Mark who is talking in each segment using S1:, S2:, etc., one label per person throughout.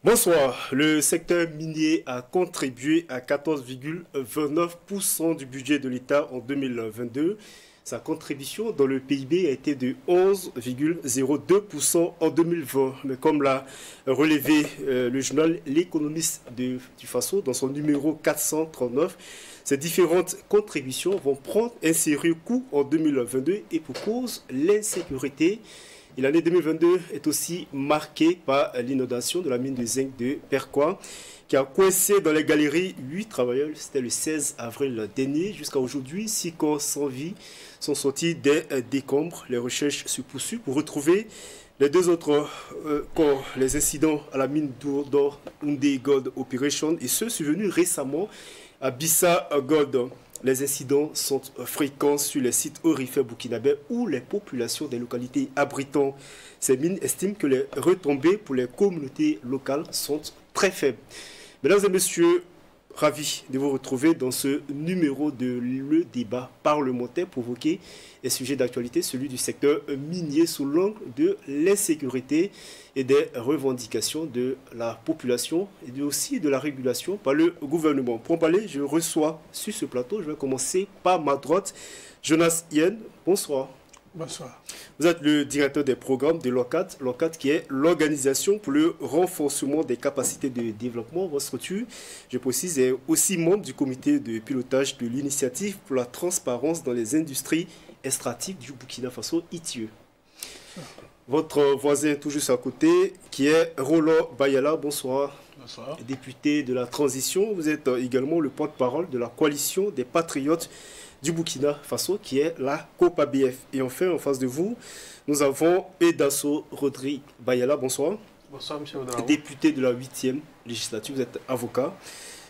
S1: Bonsoir. Le secteur minier a contribué à 14,29% du budget de l'État en 2022. Sa contribution dans le PIB a été de 11,02% en 2020. Mais comme l'a relevé le journal L'Économiste du Faso dans son numéro 439, ces différentes contributions vont prendre un sérieux coup en 2022 et pour cause l'insécurité. Et l'année 2022 est aussi marquée par l'inondation de la mine de zinc de Perquois qui a coincé dans les galeries 8 travailleurs. C'était le 16 avril dernier. Jusqu'à aujourd'hui, 6 corps sans vie sont sortis des décombres. Les recherches se poursuivent pour retrouver les deux autres corps. Les incidents à la mine d'or Houndé Gold Operation et ceux survenus récemment à Bissa Gold. Les incidents sont fréquents sur les sites aurifères burkinabés où les populations des localités abritant ces mines estiment que les retombées pour les communautés locales sont très faibles. Mesdames et messieurs, ravi de vous retrouver dans ce numéro de Le Débat parlementaire provoqué un sujet d'actualité, celui du secteur minier sous l'angle de l'insécurité et des revendications de la population et aussi de la régulation par le gouvernement. Pour en parler, je reçois sur ce plateau, je vais commencer par ma droite, Jonas Yen. Bonsoir.
S2: Bonsoir.
S1: Vous êtes le directeur des programmes de l'OCAD, l'OCAD qui est l'organisation pour le renforcement des capacités de développement. Votre structure, je précise, est aussi membre du comité de pilotage de l'initiative pour la transparence dans les industries extractives du Burkina Faso, ITIE. Votre voisin tout juste à côté, qui est Roland Bayala, bonsoir.
S2: Bonsoir.
S1: Député de la transition, vous êtes également le porte-parole de la coalition des patriotes du Burkina Faso, qui est la COPABF. Et enfin, en face de vous, nous avons Edasso Rodrigue Bayala, bonsoir.
S2: Bonsoir, M. Oudraogo.
S1: Député de la 8e législature, vous êtes avocat.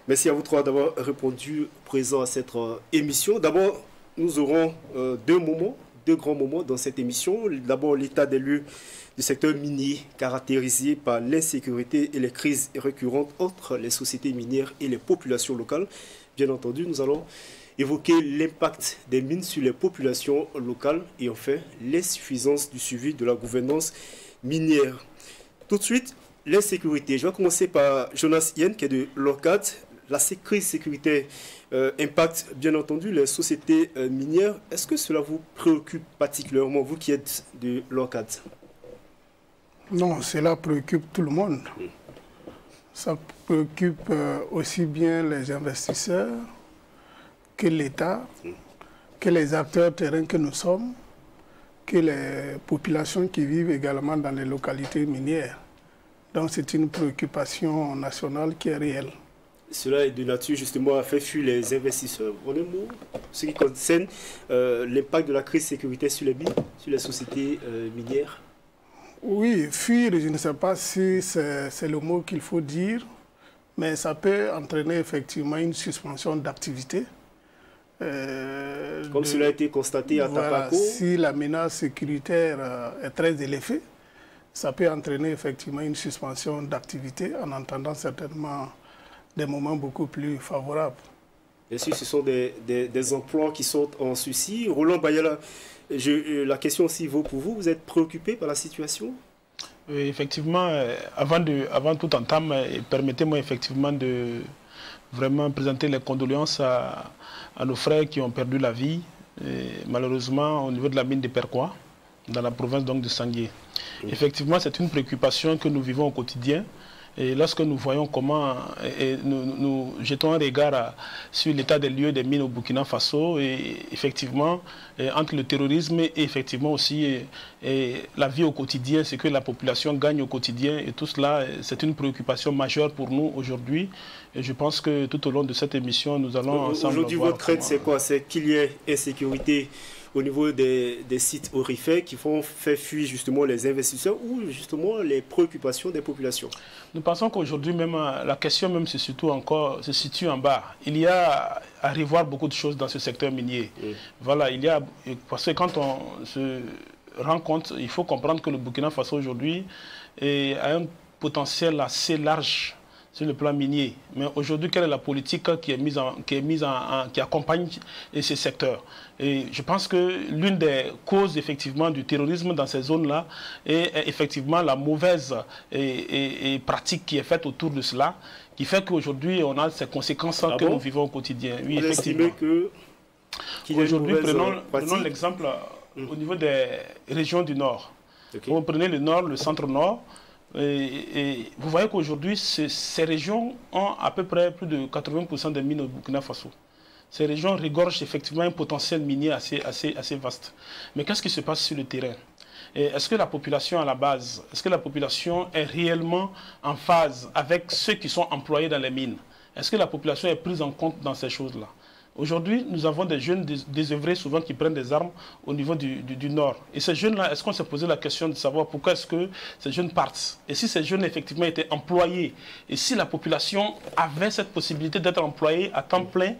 S1: Merci à vous trois d'avoir répondu présent à cette émission. D'abord, nous aurons deux grands moments dans cette émission. D'abord, l'état des lieux du secteur minier caractérisé par l'insécurité et les crises récurrentes entre les sociétés minières et les populations locales. Bien entendu, nous allons évoquer l'impact des mines sur les populations locales et enfin l'insuffisance du suivi de la gouvernance minière. Tout de suite, l'insécurité. Je vais commencer par Jonas Yen qui est de l'OCAD. La crise sécuritaire impacte bien entendu les sociétés minières. Est-ce que cela vous préoccupe particulièrement, vous qui êtes de l'OCAD?
S2: Non, cela préoccupe tout le monde. Ça préoccupe aussi bien les investisseurs que l'État, que les acteurs terrains que nous sommes, que les populations qui vivent également dans les localités minières. Donc c'est une préoccupation nationale qui est réelle.
S1: Cela est de nature justement à faire fuir les investisseurs. En un mot, ce qui concerne l'impact de la crise sécuritaire sur les mines, sur les sociétés minières.
S2: Oui, fuir, je ne sais pas si c'est le mot qu'il faut dire, mais ça peut entraîner effectivement une suspension d'activité.
S1: Comme cela a été constaté à Tapako.
S2: Si la menace sécuritaire est très élevée, ça peut entraîner effectivement une suspension d'activité en attendant certainement des moments beaucoup plus favorables.
S1: Bien sûr, ce sont des emplois qui sont en souci. Roland Bayala, la question aussi vaut pour vous. Vous êtes préoccupé par la situation?
S3: Oui, effectivement, avant toute entame, permettez-moi effectivement de vraiment présenter les condoléances à nos frères qui ont perdu la vie, malheureusement au niveau de la mine de Perquois, dans la province donc de Sangué. Oui. Effectivement, c'est une préoccupation que nous vivons au quotidien. Et lorsque nous voyons comment nous jetons un regard sur l'état des lieux des mines au Burkina Faso, et effectivement, entre le terrorisme et effectivement aussi la vie au quotidien, ce que la population gagne au quotidien, et tout cela, c'est une préoccupation majeure pour nous aujourd'hui. Et je pense que tout au long de cette émission, nous allons ensemble...
S1: Aujourd'hui, votre crainte, c'est quoi? C'est qu'il y ait insécurité au niveau des sites aurifères qui vont faire fuir justement les investisseurs ou justement les préoccupations des populations?
S3: Nous pensons qu'aujourd'hui même, la question même se situe en bas. Il y a à revoir beaucoup de choses dans ce secteur minier. Oui. Voilà, parce que quand on se rend compte, il faut comprendre que le Burkina Faso aujourd'hui a un potentiel assez large sur le plan minier. Mais aujourd'hui, quelle est la politique qui accompagne ces secteurs? Et je pense que l'une des causes effectivement du terrorisme dans ces zones-là est effectivement la mauvaise pratique qui est faite autour de cela, qui fait qu'aujourd'hui on a ces conséquences que nous vivons au quotidien. Oui, effectivement. Aujourd'hui, prenons l'exemple au niveau des régions du Nord. Vous prenez le Nord, le centre-Nord, et vous voyez qu'aujourd'hui, ces régions ont à peu près plus de 80% des mines au Burkina Faso. Ces régions regorgent effectivement un potentiel minier assez vaste. Mais qu'est-ce qui se passe sur le terrain? Est-ce que la population à la base, est-ce que la population est réellement en phase avec ceux qui sont employés dans les mines? Est-ce que la population est prise en compte dans ces choses-là? Aujourd'hui, nous avons des jeunes désœuvrés souvent qui prennent des armes au niveau du Nord. Et ces jeunes-là, est-ce qu'on s'est posé la question de savoir pourquoi est-ce que ces jeunes partent? Et si ces jeunes effectivement étaient employés, et si la population avait cette possibilité d'être employée à temps plein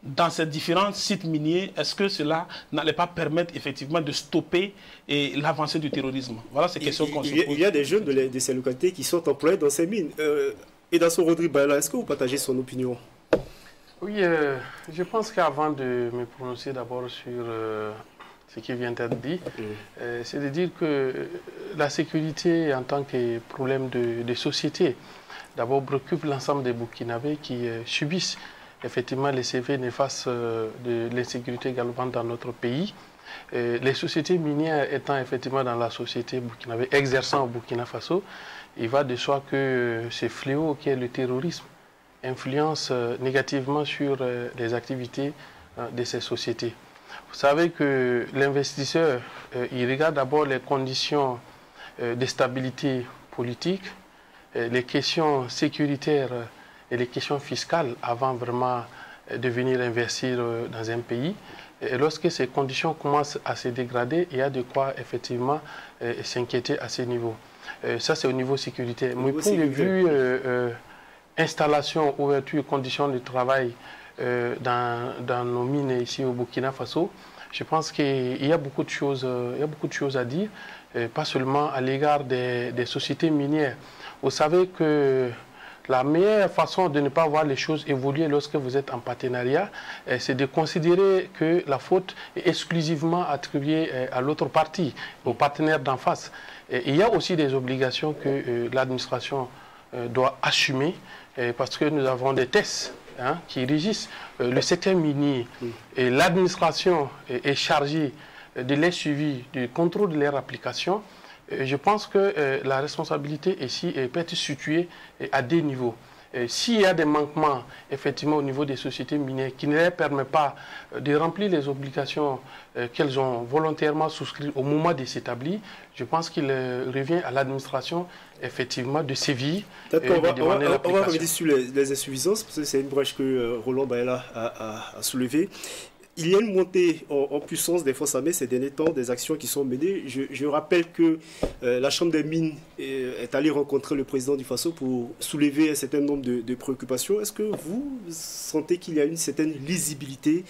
S3: dans ces différents sites miniers, est-ce que cela n'allait pas permettre effectivement de stopper l'avancée du terrorisme? Voilà ces questions qu'on se pose.
S1: Il y a des jeunes de ces localités qui sont employés dans ces mines. Et dans ce Rodrigue Baïla, est-ce que vous partagez son opinion?
S4: Oui, je pense qu'avant de me prononcer d'abord sur ce qui vient d'être dit, c'est de dire que la sécurité en tant que problème de société, d'abord préoccupe l'ensemble des Burkinabés qui subissent effectivement les effets néfastes de l'insécurité galopante dans notre pays. Les sociétés minières étant effectivement dans la société burkinabé, exerçant au Burkina Faso, il va de soi que ce fléau qui est le terrorisme influence négativement sur les activités de ces sociétés. Vous savez que l'investisseur, il regarde d'abord les conditions de stabilité politique, les questions sécuritaires et les questions fiscales avant vraiment de venir investir dans un pays. Et lorsque ces conditions commencent à se dégrader, il y a de quoi effectivement s'inquiéter à ce niveau. Ça, c'est au niveau sécuritaire. Mais point de vue installation, ouverture, conditions de travail dans nos mines ici au Burkina Faso, je pense qu'il y a beaucoup de choses, à dire, pas seulement à l'égard des sociétés minières. Vous savez que la meilleure façon de ne pas voir les choses évoluer lorsque vous êtes en partenariat, c'est de considérer que la faute est exclusivement attribuée à l'autre partie, au partenaire d'en face. Et il y a aussi des obligations que l'administration doit assumer, parce que nous avons des tests qui régissent le secteur minier. Et l'administration est chargée de les suivis, du contrôle de leur application. Je pense que la responsabilité ici peut être située à deux niveaux. S'il y a des manquements, effectivement, au niveau des sociétés minières qui ne leur permettent pas de remplir les obligations qu'elles ont volontairement souscrites au moment de s'établir, je pense qu'il revient à l'administration, effectivement, de sévir et de demander l'application.
S1: On va revenir sur les insuffisances, parce que c'est une brèche que Roland Baïla a soulevée. Il y a une montée en puissance des forces armées ces derniers temps, des actions qui sont menées. Je rappelle que la Chambre des mines est allée rencontrer le président du Faso pour soulever un certain nombre de préoccupations. Est-ce que vous sentez qu'il y a une certaine lisibilité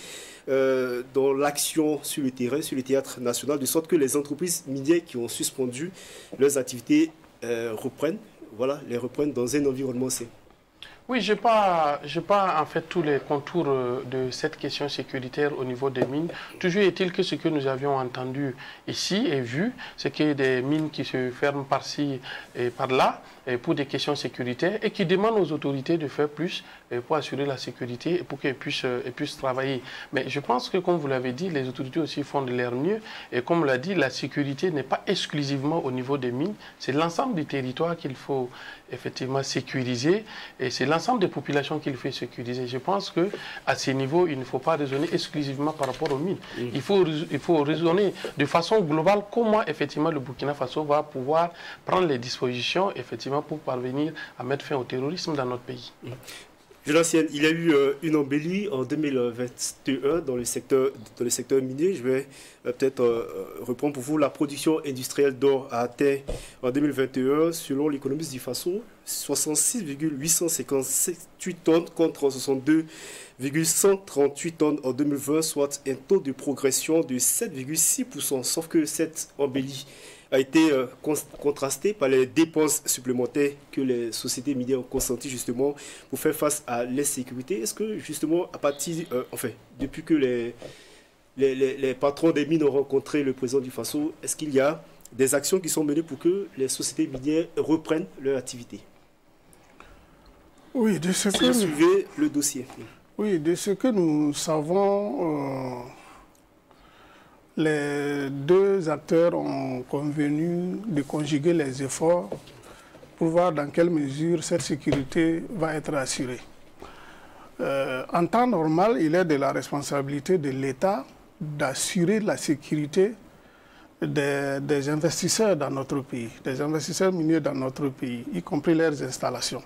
S1: dans l'action sur le terrain, sur le théâtre national, de sorte que les entreprises minières qui ont suspendu leurs activités reprennent dans un environnement sain?
S4: Oui, je n'ai pas en fait tous les contours de cette question sécuritaire au niveau des mines. Toujours est-il que ce que nous avions entendu ici et vu, c'est qu'il y a des mines qui se ferment par-ci et par-là pour des questions sécuritaires et qui demandent aux autorités de faire plus pour assurer la sécurité et pour qu'elles puissent travailler. Mais je pense que, comme vous l'avez dit, les autorités aussi font de leur mieux. Et comme on l'a dit, la sécurité n'est pas exclusivement au niveau des mines, c'est l'ensemble du territoire qu'il faut effectivement sécuriser et c'est l'ensemble des populations qu'il faut sécuriser. Je pense qu'à ce niveau, il ne faut pas raisonner exclusivement par rapport aux mines. Il faut raisonner de façon globale comment effectivement le Burkina Faso va pouvoir prendre les dispositions effectivement pour parvenir à mettre fin au terrorisme dans notre pays.
S1: Jolancienne, il y a eu une embellie en 2021 dans le secteur minier. Je vais peut-être reprendre pour vous. La production industrielle d'or a atteint en 2021, selon l'économiste du Faso, 66,858 tonnes contre 62,138 tonnes en 2020, soit un taux de progression de 7,6%. Sauf que cette embellie a été contrasté par les dépenses supplémentaires que les sociétés minières ont consenties justement pour faire face à l'insécurité. Est-ce que justement, à partir, depuis que les patrons des mines ont rencontré le président du Faso, est-ce qu'il y a des actions qui sont menées pour que les sociétés minières reprennent leur activité?
S2: Oui, de ce que
S1: suivez le dossier.
S2: Oui, de ce que nous savons, les deux acteurs ont convenu de conjuguer les efforts pour voir dans quelle mesure cette sécurité va être assurée. En temps normal, il est de la responsabilité de l'État d'assurer la sécurité des investisseurs dans notre pays, des investisseurs miniers dans notre pays, y compris leurs installations.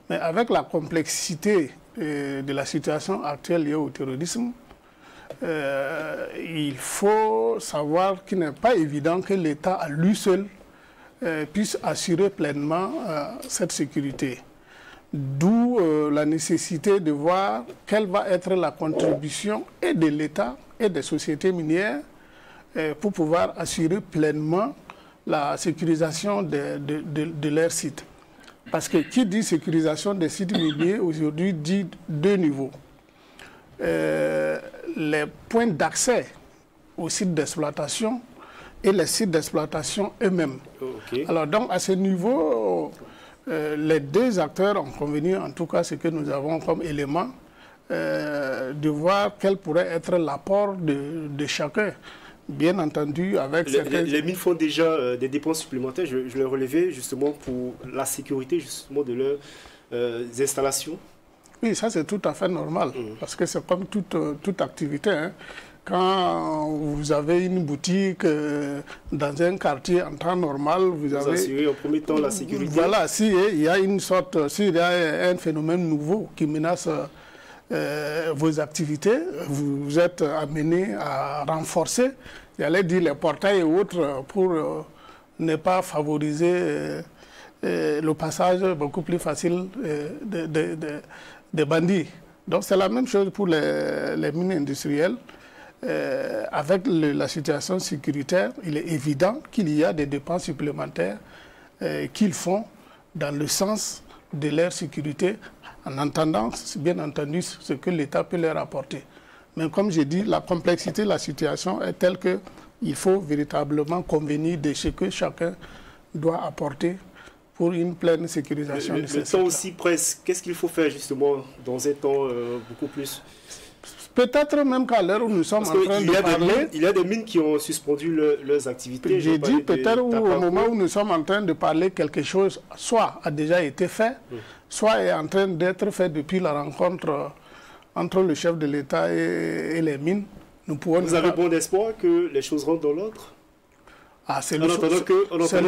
S2: Mais avec la complexité de la situation actuelle liée au terrorisme, il faut savoir qu'il n'est pas évident que l'État à lui seul puisse assurer pleinement cette sécurité. D'où la nécessité de voir quelle va être la contribution et de l'État et des sociétés minières pour pouvoir assurer pleinement la sécurisation de leurs sites. Parce que qui dit sécurisation des sites miniers aujourd'hui dit deux niveaux. Les points d'accès aux sites d'exploitation et les sites d'exploitation eux-mêmes. Okay. Alors donc à ce niveau, les deux acteurs ont convenu, en tout cas ce que nous avons comme élément, de voir quel pourrait être l'apport de chacun. Bien entendu, avec
S1: les mines font déjà des dépenses supplémentaires, je l'ai relevé justement pour la sécurité justement de leurs installations.
S2: Oui, ça c'est tout à fait normal, parce que c'est comme toute activité. Hein. Quand vous avez une boutique dans un quartier en temps normal, vous avez...
S1: assurez en premier temps la sécurité.
S2: Voilà, s'il y a s'il y a un phénomène nouveau qui menace vos activités, vous êtes amené à renforcer, j'allais dire les portails et autres, pour ne pas favoriser le passage beaucoup plus facile des bandits. Donc c'est la même chose pour les mines industrielles. Avec la situation sécuritaire, il est évident qu'il y a des dépenses supplémentaires qu'ils font dans le sens de leur sécurité, en entendant, bien entendu, ce que l'État peut leur apporter. Mais comme j'ai dit, la complexité de la situation est telle qu'il faut véritablement convenir de ce que chacun doit apporter pour une pleine sécurisation de ces sites.
S1: Le temps aussi presse. Qu'est-ce qu'il faut faire justement dans un temps beaucoup plus?
S2: Peut-être même qu'à l'heure où nous sommes en train de parler...
S1: Il y a des mines qui ont suspendu leurs activités.
S2: J'ai dit peut-être au moment où nous sommes en train de parler, quelque chose soit a déjà été fait, soit est en train d'être fait depuis la rencontre entre le chef de l'État et les mines.
S1: Vous avez bon espoir que les choses rentrent dans l'ordre?
S2: C'est le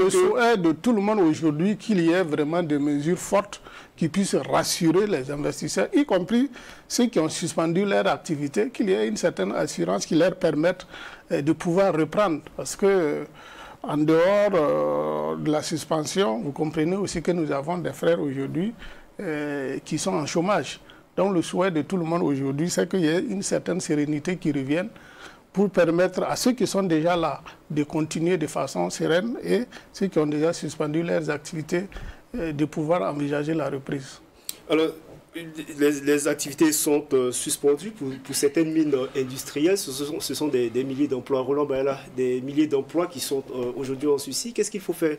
S2: souhait de tout le monde aujourd'hui qu'il y ait vraiment des mesures fortes qui puissent rassurer les investisseurs, y compris ceux qui ont suspendu leur activité, qu'il y ait une certaine assurance qui leur permette de pouvoir reprendre. Parce que en dehors de la suspension, vous comprenez aussi que nous avons des frères aujourd'hui qui sont en chômage. Donc le souhait de tout le monde aujourd'hui, c'est qu'il y ait une certaine sérénité qui revienne pour permettre à ceux qui sont déjà là de continuer de façon sereine et ceux qui ont déjà suspendu leurs activités de pouvoir envisager la reprise.
S1: Alors, les activités sont suspendues pour certaines mines industrielles. Ce sont des milliers d'emplois. Roland Bayala, des milliers d'emplois qui sont aujourd'hui en souci. Qu'est-ce qu'il faut faire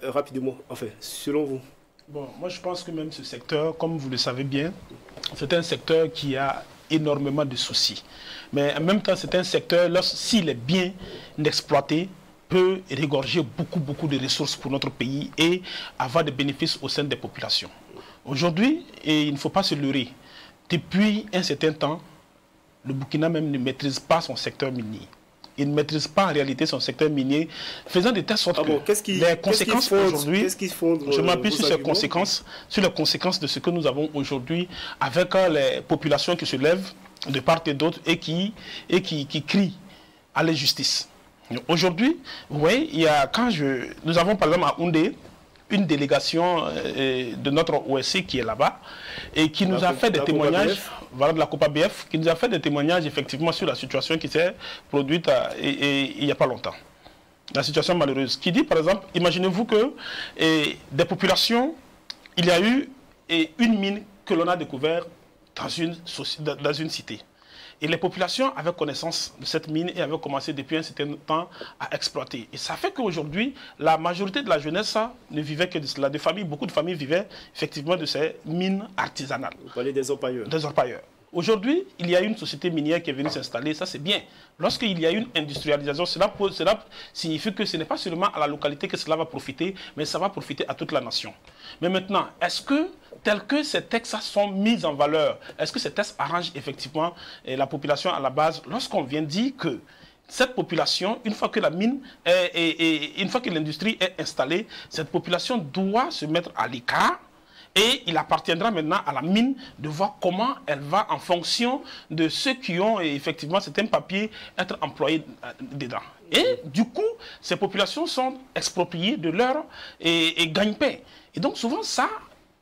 S1: rapidement, enfin, selon vous?
S3: Bon, moi je pense que même ce secteur, comme vous le savez bien, c'est un secteur qui a énormément de soucis. Mais en même temps, c'est un secteur, s'il est bien exploité, peut régorger beaucoup de ressources pour notre pays et avoir des bénéfices au sein des populations. Aujourd'hui, il ne faut pas se leurrer, depuis un certain temps, le Burkina même ne maîtrise pas son secteur minier. Il ne maîtrise pas en réalité son secteur minier, faisant de telle sorte que les conséquences aujourd'hui, je m'appuie sur ces conséquences, sur les conséquences de ce que nous avons aujourd'hui avec les populations qui se lèvent de part et d'autre et qui crient à l'injustice. Aujourd'hui, oui, nous avons par exemple à Houndé une délégation de notre OSC qui est là-bas et qui nous a fait des témoignages, voilà, de la COPABF, qui nous a fait des témoignages effectivement sur la situation qui s'est produite il n'y a pas longtemps. La situation malheureuse. Qui dit, par exemple, imaginez-vous que des populations, il y a eu une mine que l'on a découverte dans une cité. Et les populations avaient connaissance de cette mine et avaient commencé depuis un certain temps à exploiter. Et ça fait qu'aujourd'hui, la majorité de la jeunesse ne vivait que de cela. Beaucoup de familles vivaient effectivement de ces mines artisanales.
S1: Vous parlez des orpailleurs.
S3: Des orpailleurs. Aujourd'hui, il y a une société minière qui est venue s'installer, ça c'est bien. Lorsqu'il y a une industrialisation, cela signifie que ce n'est pas seulement à la localité que cela va profiter, mais ça va profiter à toute la nation. Mais maintenant, est-ce que, tels que ces textes sont mis en valeur, est-ce que ces textes arrangent effectivement la population à la base, lorsqu'on vient dire que cette population, une fois que la mine une fois que l'industrie est installée, cette population doit se mettre à l'écart. Et il appartiendra maintenant à la mine de voir comment elle va, en fonction de ceux qui ont effectivement certains papiers, être employés dedans. Et du coup, ces populations sont expropriées de leur gagne-pain. Et donc souvent, ça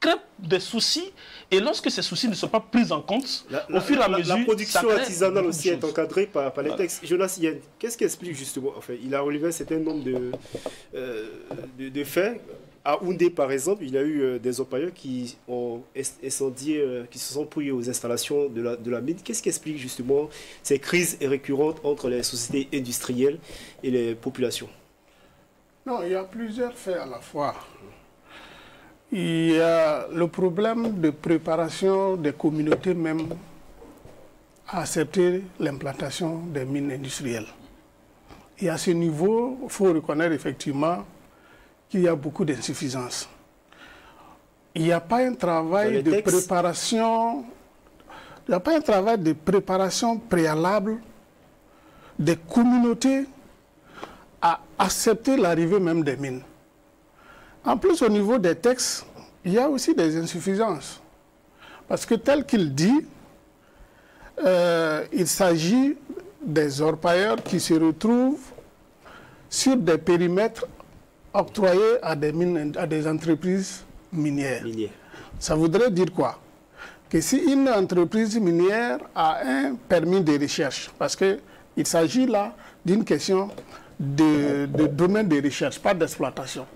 S3: crée des soucis. Et lorsque ces soucis ne sont pas pris en compte, au fur et à mesure...
S1: La production artisanale aussi est encadrée par les textes. Jonas Yen, qu'est-ce qui explique justement, enfin, il a relevé un certain nombre de faits. À Houndé, par exemple, il y a eu des orpailleurs qui ont incendié, qui se sont pris aux installations de la mine. Qu'est-ce qui explique justement ces crises récurrentes entre les sociétés industrielles et les populations?
S2: Non, il y a plusieurs faits à la fois. Il y a le problème de préparation des communautés même à accepter l'implantation des mines industrielles. Et à ce niveau, il faut reconnaître effectivement qu'il y a beaucoup d'insuffisances. Il n'y a pas un travail de préparation, il n'y a pas un travail de préparation préalable des communautés à accepter l'arrivée même des mines. En plus, au niveau des textes, il y a aussi des insuffisances. Parce que tel qu'il dit, il s'agit des orpailleurs qui se retrouvent sur des périmètres octroyés à des entreprises minières. Ça voudrait dire quoi? Que si une entreprise minière a un permis de recherche, parce qu'il s'agit là d'une question de domaine de recherche, pas d'exploitation.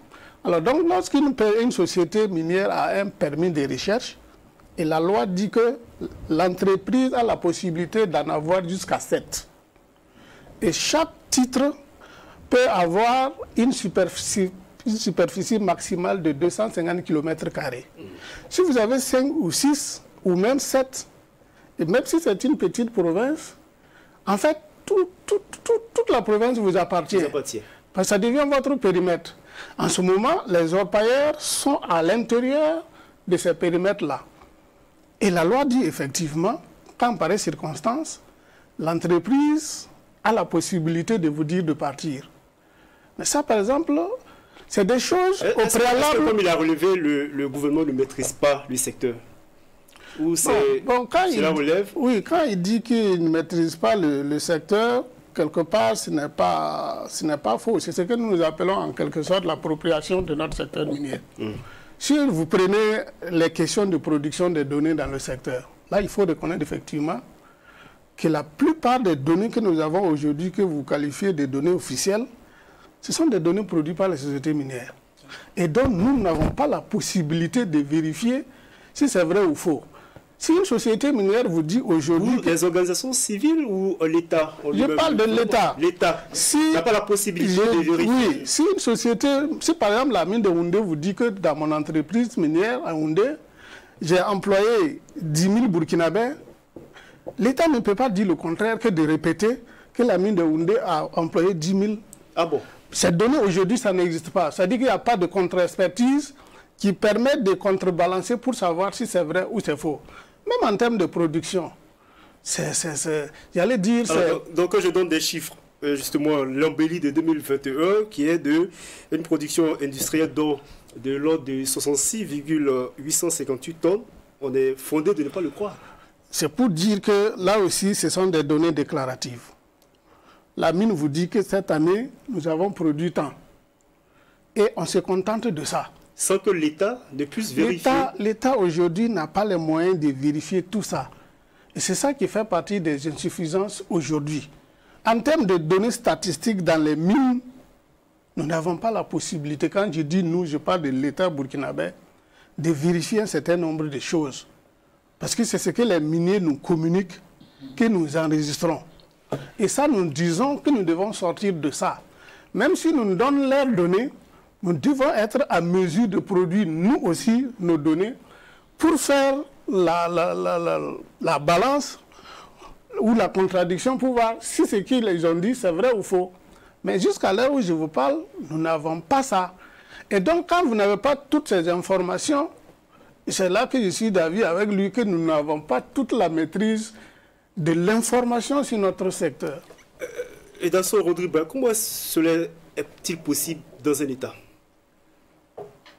S2: Alors donc, lorsqu'une société minière a un permis de recherche, et la loi dit que l'entreprise a la possibilité d'en avoir jusqu'à 7. Et chaque titre peut avoir une superficie maximale de 250 km². Si vous avez 5 ou 6 ou même 7, et même si c'est une petite province, en fait, toute la province vous appartient. Parce que ça devient votre périmètre. En ce moment, les orpailleurs sont à l'intérieur de ces périmètres-là. Et la loi dit effectivement, qu'en pareille circonstance, l'entreprise a la possibilité de vous dire de partir. Mais ça, par exemple, c'est des choses au préalable.
S1: Comme il a relevé, le gouvernement ne maîtrise pas le secteur? Ou c'est la relève?
S2: Oui, quand il dit qu'il ne maîtrise pas le secteur, quelque part, ce n'est pas faux. C'est ce que nous appelons en quelque sorte l'appropriation de notre secteur minier. Si vous prenez les questions de production des données dans le secteur, là, il faut reconnaître effectivement que la plupart des données que nous avons aujourd'hui, que vous qualifiez de données officielles, ce sont des données produites par les sociétés minières. Et donc, nous n'avons pas la possibilité de vérifier si c'est vrai ou faux. Si une société minière vous dit aujourd'hui...
S1: Les organisations civiles ou l'État?
S2: Je parle de l'État.
S1: L'État n'a pas la possibilité de vérifier.
S2: Oui, si une société... Si par exemple la mine de Houndé vous dit que dans mon entreprise minière à Houndé, j'ai employé 10 000 Burkinabés, l'État ne peut pas dire le contraire que de répéter que la mine de Houndé a employé 10 000.
S1: Ah bon?
S2: Cette donnée, aujourd'hui, ça n'existe pas. Ça dit qu'il n'y a pas de contre-expertise qui permet de contrebalancer pour savoir si c'est vrai ou c'est faux. Même en termes de production, j'allais dire...
S1: Donc, je donne des chiffres. Justement, l'embellie de 2021, qui est une production industrielle de l'ordre de 66,858 tonnes, on est fondé de ne pas le croire.
S2: C'est pour dire que là aussi, ce sont des données déclaratives. La mine vous dit que cette année, nous avons produit tant. Et on se contente de ça.
S1: Sans que l'État ne puisse vérifier.
S2: L'État aujourd'hui n'a pas les moyens de vérifier tout ça. Et c'est ça qui fait partie des insuffisances aujourd'hui. En termes de données statistiques dans les mines nous n'avons pas la possibilité, quand je dis nous, je parle de l'État burkinabé, de vérifier un certain nombre de choses. Parce que c'est ce que les miniers nous communiquent, que nous enregistrons. Et ça, nous disons que nous devons sortir de ça. Même si nous nous donnons leurs données, nous devons être à mesure de produire, nous aussi, nos données, pour faire la balance ou la contradiction, pour voir si ce qu'ils ont dit, c'est vrai ou faux. Mais jusqu'à l'heure où je vous parle, nous n'avons pas ça. Et donc, quand vous n'avez pas toutes ces informations, c'est là que je suis d'avis avec lui que nous n'avons pas toute la maîtrise de l'information sur notre secteur.
S1: Et dans son Rodrigue, comment cela est-il possible dans un État?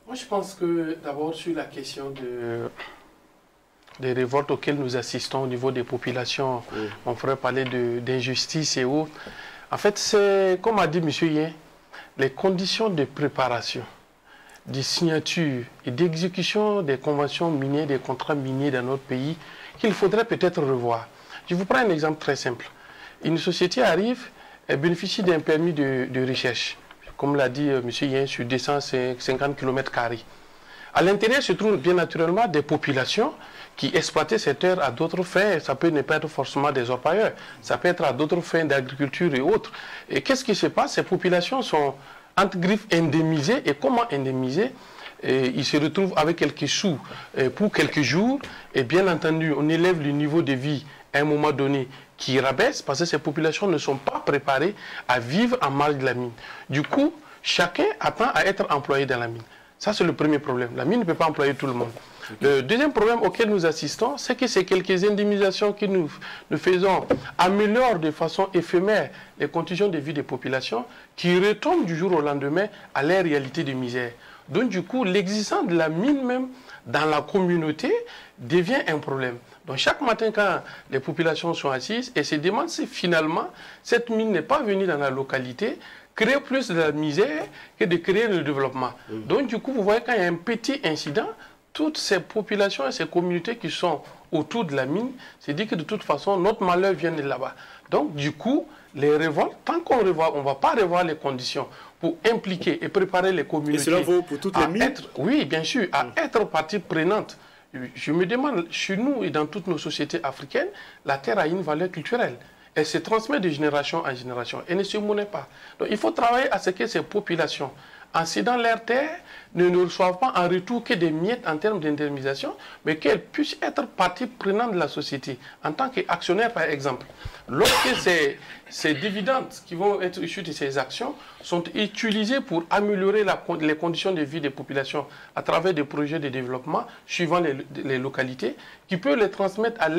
S4: Moi, je pense que d'abord sur la question des révoltes auxquelles nous assistons au niveau des populations, on ferait parler d'injustice et autres. En fait, c'est, comme a dit M. Yen, les conditions de préparation, de signature et d'exécution des conventions minières, des contrats miniers dans notre pays, qu'il faudrait peut-être revoir. Je vous prends un exemple très simple. Une société arrive, elle bénéficie d'un permis de recherche, comme l'a dit M. Yen, sur 250 km². À l'intérieur se trouvent bien naturellement des populations qui exploitaient cette terre à d'autres fins. Ça peut ne pas être forcément des orpailleurs, ça peut être à d'autres fins d'agriculture et autres. Et qu'est-ce qui se passe? Ces populations sont entre griffes indemnisées. Et comment indemniser? Ils se retrouvent avec quelques sous pour quelques jours. Et bien entendu, on élève le niveau de vie à un moment donné qui rabaisse parce que ces populations ne sont pas préparées à vivre en marge de la mine. Du coup, chacun attend à être employé dans la mine. Ça, c'est le premier problème. La mine ne peut pas employer tout le monde. Le deuxième problème auquel nous assistons, c'est que ces quelques indemnisations que nous faisons améliorent de façon éphémère les conditions de vie des populations qui retombent du jour au lendemain à leur réalité de misère. Donc, du coup, l'existence de la mine même dans la communauté devient un problème. Donc, chaque matin, quand les populations sont assises et se demandent si finalement cette mine n'est pas venue dans la localité, créer plus de la misère que de créer le développement. Donc, du coup, vous voyez, quand il y a un petit incident, toutes ces populations et ces communautés qui sont autour de la mine, c'est dit que de toute façon, notre malheur vient de là-bas. Donc, du coup, les révoltes, tant qu'on revoit, on ne va pas revoir les conditions pour impliquer et préparer les communautés. Et
S1: cela vaut pour toutes les mines?
S4: Oui, bien sûr, à être partie prenante. Je me demande, chez nous et dans toutes nos sociétés africaines, la terre a une valeur culturelle. Elle se transmet de génération en génération. Elle ne se monnaie pas. Donc il faut travailler à ce que ces populations, en cédant leur terre, ne reçoivent pas en retour que des miettes en termes d'indemnisation, mais qu'elles puissent être partie prenante de la société, en tant qu'actionnaires par exemple. Lorsque ces dividendes qui vont être issus de ces actions sont utilisés pour améliorer les conditions de vie des populations à travers des projets de développement suivant les localités, qui peuvent les transmettre à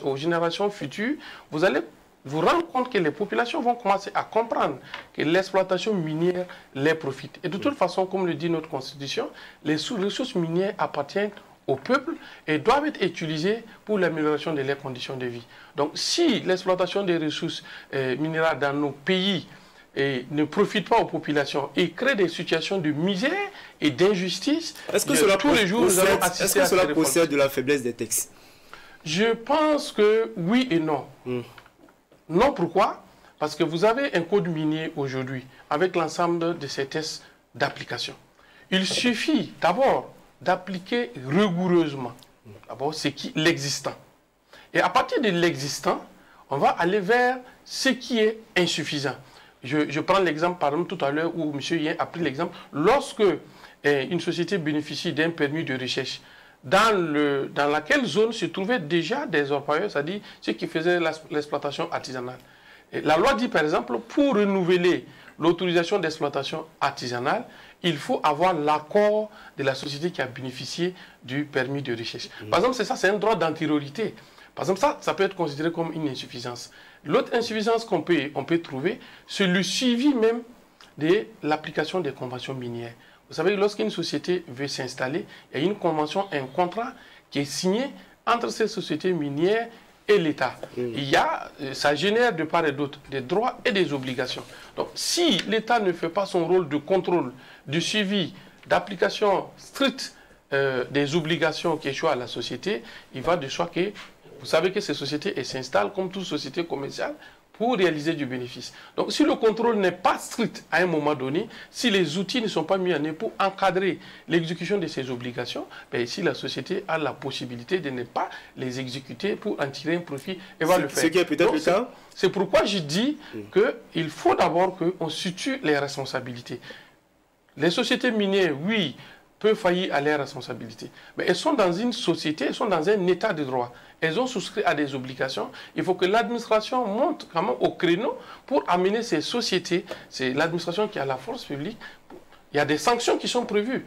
S4: aux générations futures, vous allez vous rendre compte que les populations vont commencer à comprendre que l'exploitation minière les profite. Et de toute façon, comme le dit notre Constitution, les ressources minières appartiennent au peuple et doivent être utilisées pour l'amélioration de leurs conditions de vie. Donc si l'exploitation des ressources minérales dans nos pays ne profite pas aux populations et crée des situations de misère et d'injustice, tous les jours nous allons assister à ces révoltes. Est-ce que cela
S1: procède de la faiblesse des textes?
S4: Je pense que oui et non. Non, pourquoi? Parce que vous avez un code minier aujourd'hui avec l'ensemble de ces tests d'application. Il suffit d'abord d'appliquer rigoureusement l'existant. Et à partir de l'existant, on va aller vers ce qui est insuffisant. Je prends l'exemple, par exemple, tout à l'heure où M. Yen a pris l'exemple. Lorsque une société bénéficie d'un permis de recherche, dans laquelle zone se trouvaient déjà des orpailleurs, c'est-à-dire ceux qui faisaient l'exploitation artisanale. Et la loi dit, par exemple, pour renouveler l'autorisation d'exploitation artisanale, il faut avoir l'accord de la société qui a bénéficié du permis de recherche. Par exemple, c'est un droit d'antériorité. Par exemple, ça peut être considéré comme une insuffisance. L'autre insuffisance qu'on peut trouver, c'est le suivi même de l'application des conventions minières. Vous savez, lorsqu'une société veut s'installer, il y a une convention, un contrat qui est signé entre ces sociétés minières et l'État. Ça génère de part et d'autre des droits et des obligations. Donc, si l'État ne fait pas son rôle de contrôle, de suivi, d'application stricte des obligations qui échouent à la société, il va de soi que, vous savez que ces sociétés s'installent comme toute société commerciale pour réaliser du bénéfice. Donc si le contrôle n'est pas strict à un moment donné, si les outils ne sont pas mis en œuvre pour encadrer l'exécution de ces obligations, ben ici la société a la possibilité de ne pas les exécuter pour en tirer un profit et va le faire.
S1: Ce qui est peut-être le cas.
S4: C'est pourquoi je dis qu'il faut d'abord qu'on situe les responsabilités. Les sociétés minières, oui, peuvent faillir à leurs responsabilités. Mais elles sont dans une société, elles sont dans un état de droit. Elles ont souscrit à des obligations. Il faut que l'administration monte quand même au créneau pour amener ces sociétés. C'est l'administration qui a la force publique. Il y a des sanctions qui sont prévues.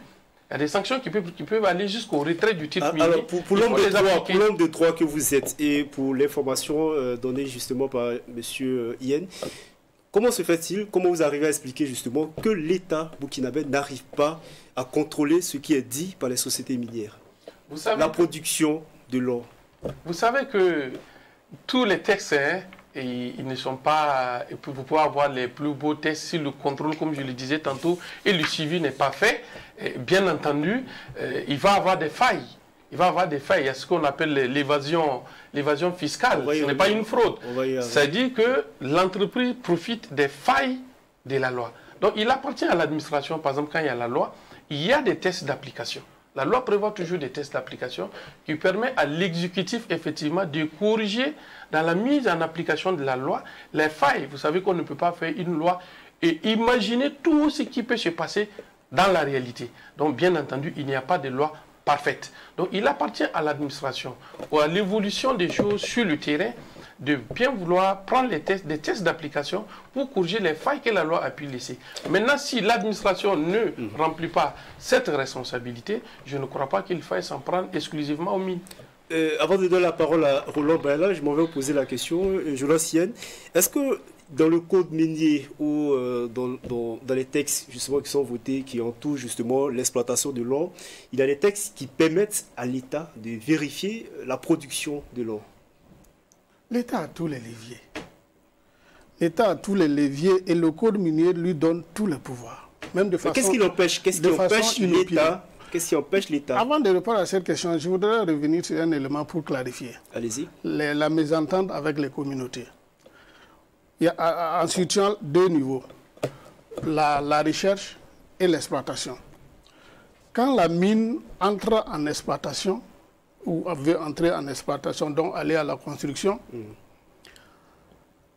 S4: Il y a des sanctions qui peuvent aller jusqu'au retrait du titre minier.
S1: Alors, pour l'homme de droit que vous êtes et pour l'information donnée justement par M. Yen, comment se fait-il, comment vous arrivez à expliquer justement que l'État burkinabé n'arrive pas à contrôler ce qui est dit par les sociétés minières, la production de l'or?
S4: Vous savez que tous les textes, ils ne sont pas... Vous pouvez avoir les plus beaux textes si le contrôle, comme je le disais tantôt, et le suivi n'est pas fait. Bien entendu, il va y avoir des failles. Il va y avoir des failles. Il y a ce qu'on appelle l'évasion fiscale. Ce n'est pas une fraude. C'est-à-dire que l'entreprise profite des failles de la loi. Donc il appartient à l'administration, par exemple, quand il y a la loi, il y a des tests d'application. La loi prévoit toujours des tests d'application qui permettent à l'exécutif, effectivement, de corriger dans la mise en application de la loi les failles. Vous savez qu'on ne peut pas faire une loi et imaginer tout ce qui peut se passer dans la réalité. Donc, bien entendu, il n'y a pas de loi parfaite. Donc, il appartient à l'administration ou à l'évolution des choses sur le terrain de bien vouloir prendre des tests d'application pour corriger les failles que la loi a pu laisser. Maintenant, si l'administration ne remplit pas cette responsabilité, je ne crois pas qu'il faille s'en prendre exclusivement aux mines.
S1: Avant de donner la parole à Roland Bayala, je m'en vais vous poser la question. Jonas Yen, est-ce que dans le code minier ou dans les textes justement qui sont votés, qui entourent justement l'exploitation de l'or, il y a des textes qui permettent à l'État de vérifier la production de l'or?
S2: L'État a tous les leviers. L'État a tous les leviers et le code minier lui donne tous les pouvoirs. Même de façon,
S1: qu'est-ce qui empêche l'État? Avant
S2: de répondre à cette question, je voudrais revenir sur un élément pour clarifier.
S1: Allez-y.
S2: La mésentente avec les communautés. Il y a en situant deux niveaux, la recherche et l'exploitation. Quand la mine entre en exploitation, ou veut entrer en exploitation, donc aller à la construction,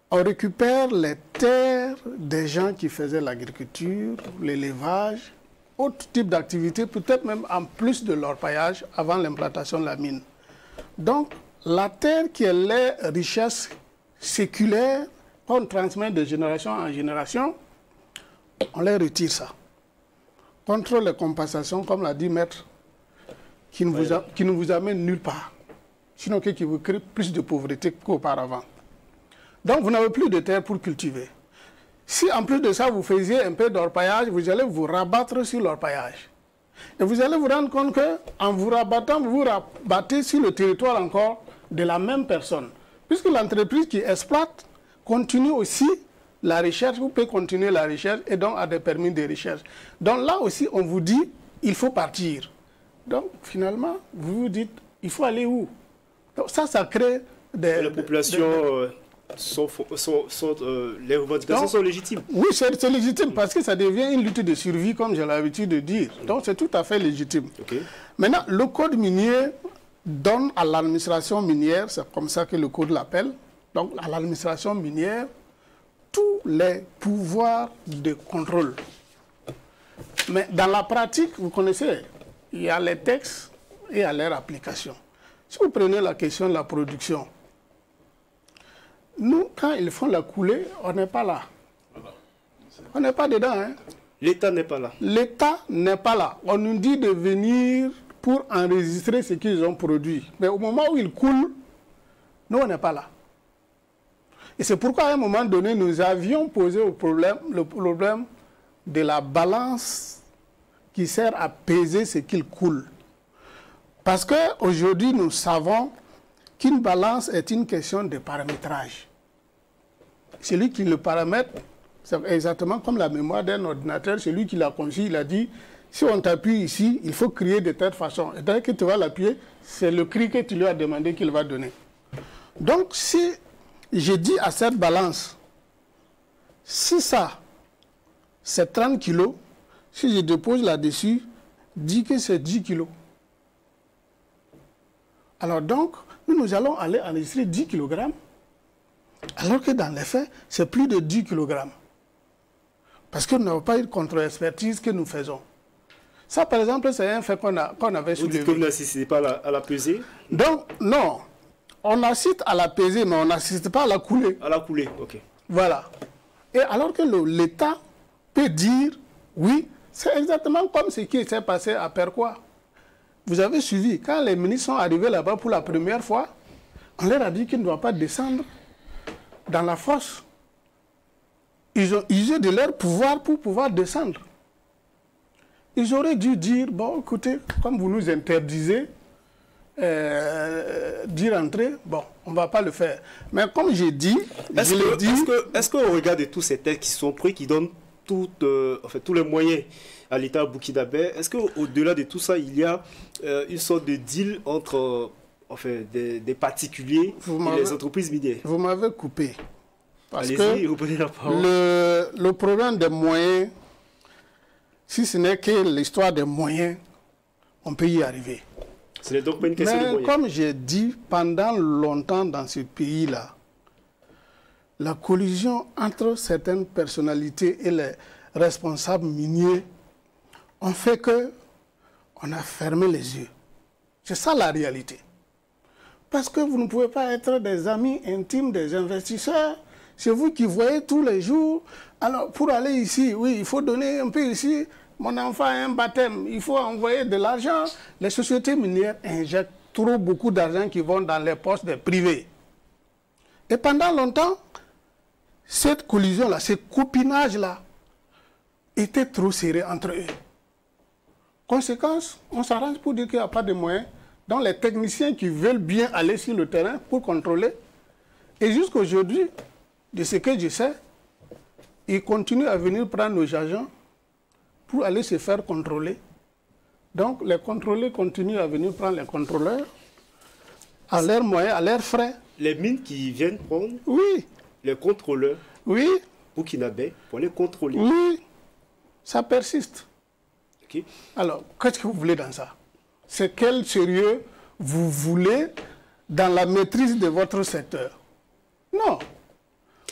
S2: on récupère les terres des gens qui faisaient l'agriculture, l'élevage, autres types d'activités, peut-être même en plus de leur paillage avant l'implantation de la mine. Donc, la terre qui est les richesses séculaires qu'on transmet de génération en génération, on les retire ça. Contre les compensations, comme l'a dit Maître, qui ne vous amène nulle part. Sinon qui vous crée plus de pauvreté qu'auparavant. Donc vous n'avez plus de terre pour cultiver. Si en plus de ça vous faisiez un peu d'orpaillage, vous allez vous rabattre sur l'orpaillage. Et vous allez vous rendre compte qu'en vous rabattant, vous vous rabattez sur le territoire encore de la même personne. Puisque l'entreprise qui exploite continue aussi la recherche, vous pouvez continuer la recherche et donc à des permis de recherche. Donc là aussi on vous dit, il faut partir. Donc, finalement, vous vous dites, il faut aller où? Donc, ça crée des...
S1: Les populations, les revendications sont légitimes.
S2: Oui, c'est légitime parce que ça devient une lutte de survie, comme j'ai l'habitude de dire. Donc, c'est tout à fait légitime.
S1: Okay.
S2: Maintenant, le code minier donne à l'administration minière, c'est comme ça que le code l'appelle, donc à l'administration minière, tous les pouvoirs de contrôle. Mais dans la pratique, vous connaissez, il y a les textes et il y a leur application. Si vous prenez la question de la production, nous, quand ils font la coulée, on n'est pas là. On n'est pas dedans. Hein?
S1: L'État n'est pas là.
S2: L'État n'est pas là. On nous dit de venir pour enregistrer ce qu'ils ont produit. Mais au moment où ils coulent, nous, on n'est pas là. Et c'est pourquoi, à un moment donné, nous avions posé le problème de la balance qui sert à peser ce qu'il coule. Parce qu'aujourd'hui, nous savons qu'une balance est une question de paramétrage. Celui qui le paramètre, c'est exactement comme la mémoire d'un ordinateur, celui qui l'a conçu, il a dit, si on t'appuie ici, il faut crier de telle façon. Et dès que tu vas l'appuyer, c'est le cri que tu lui as demandé qu'il va donner. Donc, si j'ai dit à cette balance, si ça, c'est 30 kilos, si je dépose là-dessus, dis que c'est 10 kilos. Alors donc, nous allons aller enregistrer 10 kg, alors que dans les faits, c'est plus de 10 kg. Parce que nous n'avons pas eu de contre-expertise que nous faisons. Ça, par exemple, c'est un fait qu'on avait soulevé.
S1: Vous dites que vous n'assistez pas à la pesée?
S2: Donc, non. On assiste à la pesée, mais on n'assiste pas à la coulée.
S1: À la coulée, ok.
S2: Voilà. Et alors que l'État peut dire, oui, c'est exactement comme ce qui s'est passé à Perquois. Vous avez suivi, quand les ministres sont arrivés là-bas pour la première fois, on leur a dit qu'ils ne doivent pas descendre dans la fosse. Ils ont usé de leur pouvoir pour pouvoir descendre. Ils auraient dû dire, bon, écoutez, comme vous nous interdisez d'y rentrer, bon, on ne va pas le faire. Mais comme j'ai dit,
S1: est-ce qu'au regard de tous ces textes qui sont pris, qui donnent tous les moyens à l'État burkinabé, est-ce qu'au-delà de tout ça, il y a une sorte de deal entre des particuliers et les entreprises minières?
S2: Vous m'avez coupé. Parce
S1: Allez-y, vous prenez la parole.
S2: Le problème des moyens, si ce n'est que l'histoire des moyens, on peut y arriver.
S1: Ce n'est donc pas une question de moyens.
S2: Comme j'ai dit, pendant longtemps dans ce pays-là, la collusion entre certaines personnalités et les responsables miniers ont fait qu'on a fermé les yeux. C'est ça la réalité. Parce que vous ne pouvez pas être des amis intimes des investisseurs. C'est vous qui voyez tous les jours. Alors, pour aller ici, oui, il faut donner un peu ici. Mon enfant a un baptême, il faut envoyer de l'argent. Les sociétés minières injectent trop beaucoup d'argent qui vont dans les postes des privés. Et pendant longtemps, cette collusion-là, ce copinage-là, était trop serré entre eux. Conséquence, on s'arrange pour dire qu'il n'y a pas de moyens. Donc les techniciens qui veulent bien aller sur le terrain pour contrôler. Et jusqu'à aujourd'hui, de ce que je sais, ils continuent à venir prendre nos agents pour aller se faire contrôler. Donc les contrôleurs continuent à venir prendre les contrôleurs à leurs moyens, à leurs frais.
S1: Les mines qui viennent prendre
S2: oui.
S1: les contrôleurs
S2: oui.
S1: burkinabés pour les contrôler.
S2: Oui, ça persiste.
S1: Okay.
S2: Alors, qu'est-ce que vous voulez dans ça? C'est quel sérieux vous voulez dans la maîtrise de votre secteur? Non.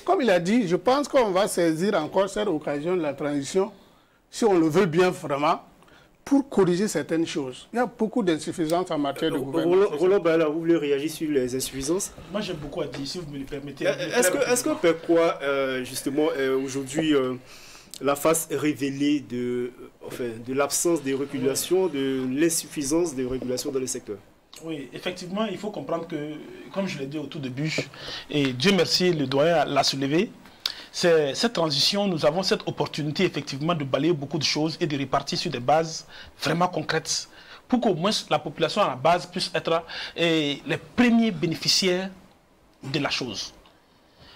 S2: Comme il a dit, je pense qu'on va saisir encore cette occasion de la transition, si on le veut bien vraiment, pour corriger certaines choses. Il y a beaucoup d'insuffisances en matière de gouvernement.
S1: Roland Bala, vous voulez réagir sur les insuffisances?
S3: Moi, j'ai beaucoup à dire, si vous me le permettez.
S1: Est-ce que Perquois, justement, aujourd'hui, la face révélée de l'absence de régulation, de l'insuffisance de régulation dans le secteur?
S3: Oui, effectivement, il faut comprendre que, comme je l'ai dit au tout début, et Dieu merci, le doyen l'a soulevé, c'est cette transition, nous avons cette opportunité effectivement de balayer beaucoup de choses et de répartir sur des bases vraiment concrètes pour qu'au moins la population à la base puisse être les premiers bénéficiaires de la chose.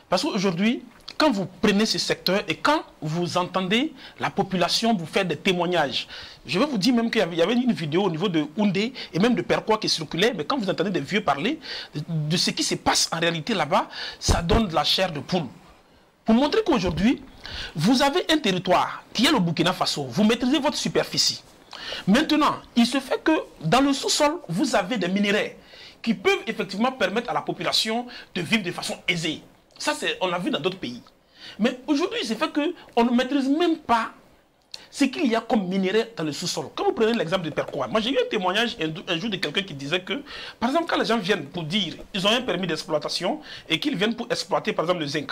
S3: Parce qu'aujourd'hui, quand vous prenez ce secteur et quand vous entendez la population vous faire des témoignages, je vais vous dire même qu'il y avait une vidéo au niveau de Houndé et même de Perquois qui circulait, mais quand vous entendez des vieux parler de ce qui se passe en réalité là-bas, ça donne de la chair de poule. Pour montrer qu'aujourd'hui, vous avez un territoire qui est le Burkina Faso, vous maîtrisez votre superficie. Maintenant, il se fait que dans le sous-sol, vous avez des minéraux qui peuvent effectivement permettre à la population de vivre de façon aisée. Ça, on l'a vu dans d'autres pays. Mais aujourd'hui, il se fait qu'on ne maîtrise même pas ce qu'il y a comme minerai dans le sous-sol. Quand vous prenez l'exemple de Perquois, moi j'ai eu un témoignage un jour de quelqu'un qui disait que, par exemple, quand les gens viennent pour dire ils ont un permis d'exploitation et qu'ils viennent pour exploiter, par exemple, le zinc,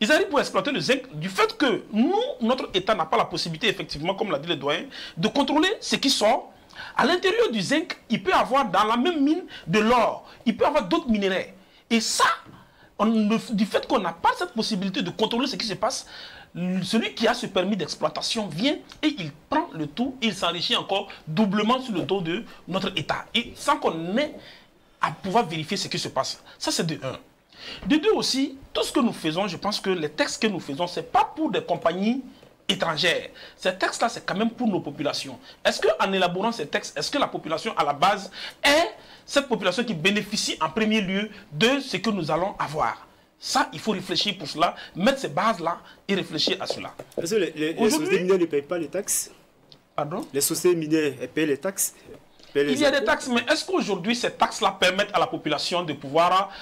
S3: ils arrivent pour exploiter le zinc du fait que nous, notre État n'a pas la possibilité, effectivement, comme l'a dit le doyen, de contrôler ce qui sort. À l'intérieur du zinc, il peut y avoir dans la même mine de l'or, il peut y avoir d'autres minéraux. Et ça, du fait qu'on n'a pas cette possibilité de contrôler ce qui se passe, celui qui a ce permis d'exploitation vient et il prend le tout et il s'enrichit encore doublement sur le dos de notre État. Et sans qu'on ait à pouvoir vérifier ce qui se passe. Ça, c'est de un. De deux aussi, tout ce que nous faisons, je pense que les textes que nous faisons, ce n'est pas pour des compagnies étrangères. Ces textes-là, c'est quand même pour nos populations. Est-ce qu'en élaborant ces textes, est-ce que la population à la base est cette population qui bénéficie en premier lieu de ce que nous allons avoir? Ça, il faut réfléchir pour cela, mettre ces bases-là et réfléchir à cela.
S1: Est-ce que les sociétés minières ne payent pas les taxes?
S3: Pardon?
S1: Les sociétés minières, elles payent les taxes?
S3: Il y a des taxes, mais est-ce qu'aujourd'hui ces taxes-là permettent à la population de pouvoir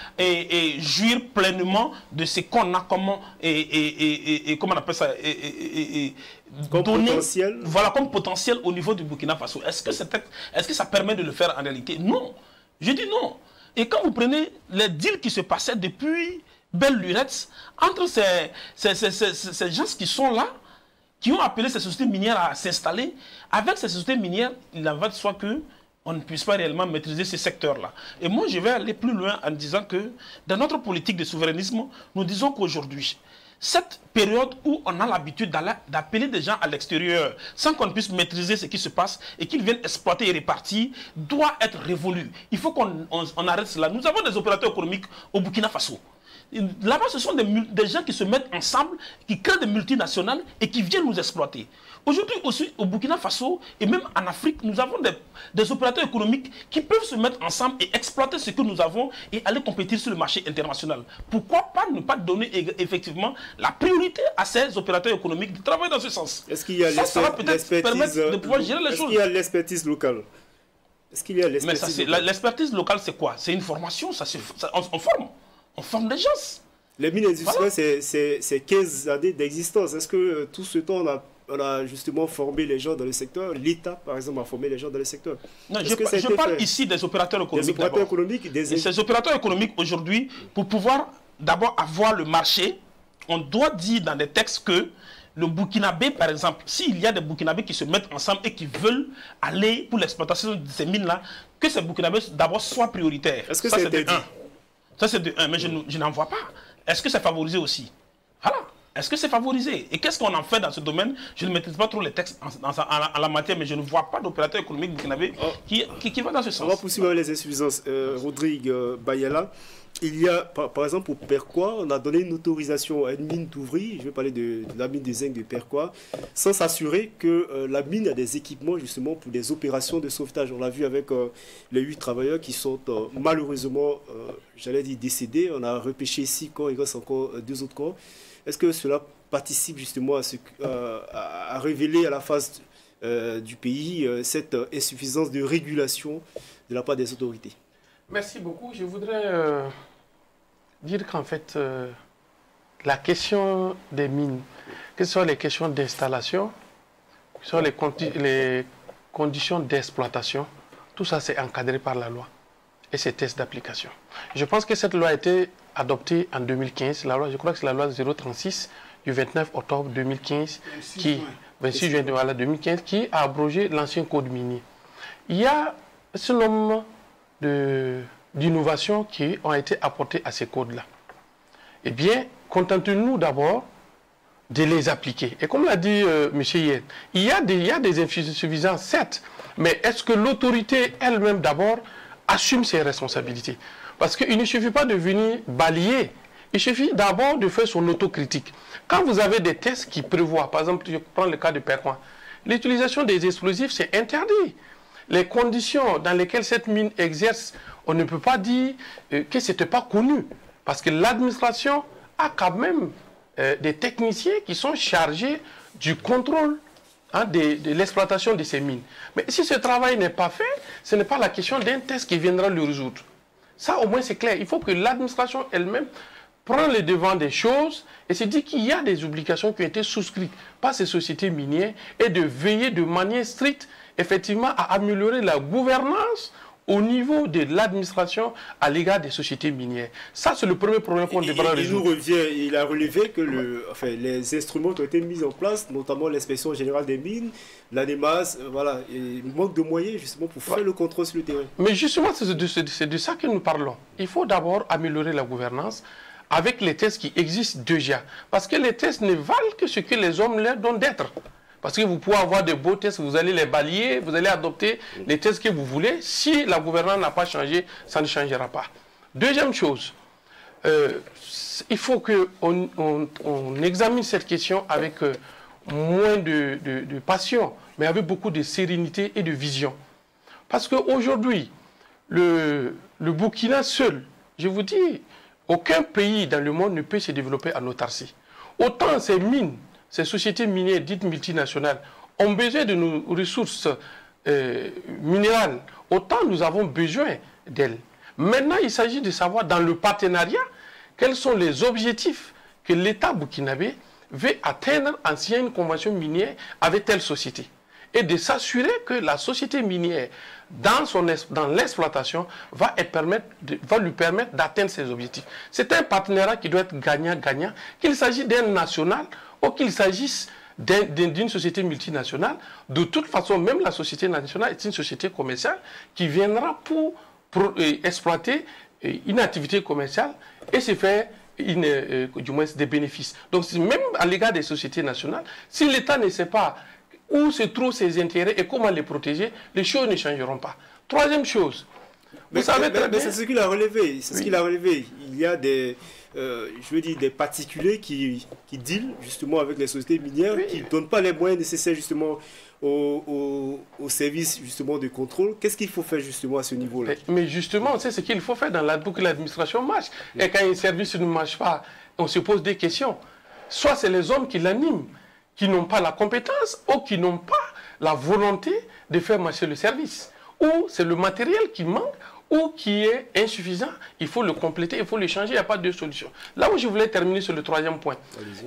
S3: jouir pleinement de ce qu'on a comme, comment on appelle ça,
S1: comme
S3: donné,
S1: potentiel?
S3: Voilà, comme potentiel au niveau du Burkina Faso. Est-ce que ça permet de le faire en réalité? Non. Je dis non. Et quand vous prenez les deals qui se passaient depuis belle lurette entre ces gens qui sont là, qui ont appelé ces sociétés minières à s'installer, avec ces sociétés minières, il en va de soi que on ne puisse pas réellement maîtriser ces secteurs-là. Et moi, je vais aller plus loin en disant que dans notre politique de souverainisme, nous disons qu'aujourd'hui, cette période où on a l'habitude d'appeler des gens à l'extérieur sans qu'on puisse maîtriser ce qui se passe et qu'ils viennent exploiter et répartir, doit être révolue. Il faut qu'on arrête cela. Nous avons des opérateurs économiques au Burkina Faso. Là-bas, ce sont des gens qui se mettent ensemble, qui créent des multinationales et qui viennent nous exploiter. Aujourd'hui aussi, au Burkina Faso et même en Afrique, nous avons des opérateurs économiques qui peuvent se mettre ensemble et exploiter ce que nous avons et aller compétir sur le marché international. Pourquoi pas ne pas donner effectivement la priorité à ces opérateurs économiques de travailler dans ce sens?
S1: Est-ce qu'il y a
S3: l'expertise de pouvoir gérer les choses?
S1: Est-ce qu'il y a l'expertise locale? Est-ce qu'il y a l'expertise locale?
S3: L'expertise locale, c'est quoi? C'est une formation, on forme. On forme des gens.
S1: Les mines industrielles, voilà. C'est 15 années d'existence. Est-ce que tout ce temps, on a justement formé les gens dans le secteur? L'État, par exemple, a formé les gens dans le secteur.
S3: Non, je parle ici des opérateurs économiques.
S1: Des opérateurs économiques.
S3: Ces opérateurs économiques, aujourd'hui, pour pouvoir d'abord avoir le marché, on doit dire dans des textes que le Burkinabé, par exemple, s'il y a des Burkinabés qui se mettent ensemble et qui veulent aller pour l'exploitation de ces mines-là, que ces Burkinabés d'abord soient prioritaires.
S1: Est-ce que c'est interdit?
S3: Ça, c'est de 1, mais je n'en vois pas. Est-ce que c'est favorisé aussi? Voilà. Est-ce que c'est favorisé? Et qu'est-ce qu'on en fait dans ce domaine? Je ne maîtrise pas trop les textes en la matière, mais je ne vois pas d'opérateur économique burkinabé qui va dans ce sens.
S1: On va poursuivre avec les insuffisances. Rodrigue Bayala, il y a, par exemple, au Perquois, on a donné une autorisation à une mine d'ouvriers, je vais parler de la mine de zinc de Perquois, sans s'assurer que la mine a des équipements justement pour des opérations de sauvetage. On l'a vu avec les 8 travailleurs qui sont malheureusement, j'allais dire, décédés. On a repêché 6 corps, il reste encore 2 autres corps. Est-ce que cela participe justement à révéler à la face du pays cette insuffisance de régulation de la part des autorités?
S4: Merci beaucoup. Je voudrais dire qu'en fait, la question des mines, que ce soit les questions d'installation, que ce soit les conditions d'exploitation, tout ça c'est encadré par la loi et ses tests d'application. Je pense que cette loi a été adoptée en 2015. La loi, je crois que c'est la loi 036 du 29 octobre 2015, 26 juin 2015, qui a abrogé l'ancien code minier. Il y a ce nombre d'innovations qui ont été apportées à ces codes-là. Eh bien, contentons-nous d'abord de les appliquer. Et comme l'a dit M. Yen, il y a des insuffisances, certes, mais est-ce que l'autorité elle-même d'abord assume ses responsabilités? Parce qu'il ne suffit pas de venir balayer, il suffit d'abord de faire son autocritique. Quand vous avez des tests qui prévoient, par exemple, je prends le cas de Perquois, l'utilisation des explosifs, c'est interdit. Les conditions dans lesquelles cette mine exerce, on ne peut pas dire que ce n'était pas connu. Parce que l'administration a quand même des techniciens qui sont chargés du contrôle de l'exploitation de ces mines. Mais si ce travail n'est pas fait, ce n'est pas la question d'un test qui viendra le résoudre. Ça, au moins, c'est clair. Il faut que l'administration elle-même prenne le devant des choses et se dit qu'il y a des obligations qui ont été souscrites par ces sociétés minières et de veiller de manière stricte effectivement à améliorer la gouvernance au niveau de l'administration à l'égard des sociétés minières. Ça, c'est le premier problème qu'on devra résoudre.
S1: Il a relevé que les instruments qui ont été mis en place, notamment l'inspection générale des mines, l'ANEMAS, voilà, il manque de moyens justement pour faire le contrôle sur le terrain.
S4: Mais justement, c'est de ça que nous parlons. Il faut d'abord améliorer la gouvernance avec les tests qui existent déjà. Parce que les tests ne valent que ce que les hommes leur donnent d'être. Parce que vous pouvez avoir de beaux tests, vous allez les balayer, vous allez adopter les tests que vous voulez. Si la gouvernance n'a pas changé, ça ne changera pas. Deuxième chose, il faut qu'on examine cette question avec moins de passion, mais avec beaucoup de sérénité et de vision. Parce qu'aujourd'hui, le Burkina seul, je vous dis, Aucun pays dans le monde ne peut se développer en autarcie. Autant ces mines, ces sociétés minières dites multinationales ont besoin de nos ressources minérales, autant nous avons besoin d'elles. Maintenant, il s'agit de savoir dans le partenariat quels sont les objectifs que l'État burkinabé veut atteindre en signant une convention minière avec telle société. Et de s'assurer que la société minière, dans l'exploitation, va lui permettre d'atteindre ses objectifs. C'est un partenariat qui doit être gagnant-gagnant, qu'il s'agisse d'un national ou qu'il s'agisse d'une société multinationale. De toute façon, même la société nationale est une société commerciale qui viendra pour exploiter une activité commerciale et se faire du moins des bénéfices. Donc même à l'égard des sociétés nationales, si l'État ne sait pas où se trouvent ses intérêts et comment les protéger, les choses ne changeront pas. Troisième chose,
S1: mais c'est ce qu'il a relevé. C'est ce qu'il a relevé. Il y a des, des particuliers qui dealent justement avec les sociétés minières, qui ne donnent pas les moyens nécessaires justement au service justement de contrôle. Qu'est-ce qu'il faut faire justement à ce niveau-là?
S4: Mais justement, c'est ce qu'il faut faire pour que l'administration marche. Et quand un service ne marche pas, on se pose des questions. Soit c'est les hommes qui l'animent, qui n'ont pas la compétence ou qui n'ont pas la volonté de faire marcher le service. Ou c'est le matériel qui manque ou qui est insuffisant. Il faut le compléter, il faut le changer, il n'y a pas de solution. Là où je voulais terminer sur le troisième point.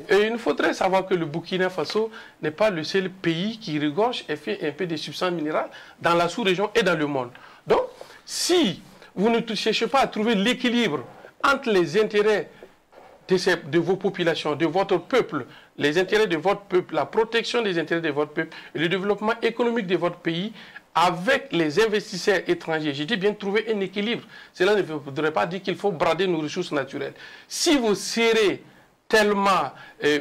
S4: Et il faudrait savoir que le Burkina Faso n'est pas le seul pays qui regorge et fait un peu de substances minérales dans la sous-région et dans le monde. Donc, si vous ne cherchez pas à trouver l'équilibre entre les intérêts de vos populations, de votre peuple, les intérêts de votre peuple, la protection des intérêts de votre peuple et le développement économique de votre pays avec les investisseurs étrangers, j'ai dit bien trouver un équilibre. Cela ne voudrait pas dire qu'il faut brader nos ressources naturelles. Si vous serrez tellement,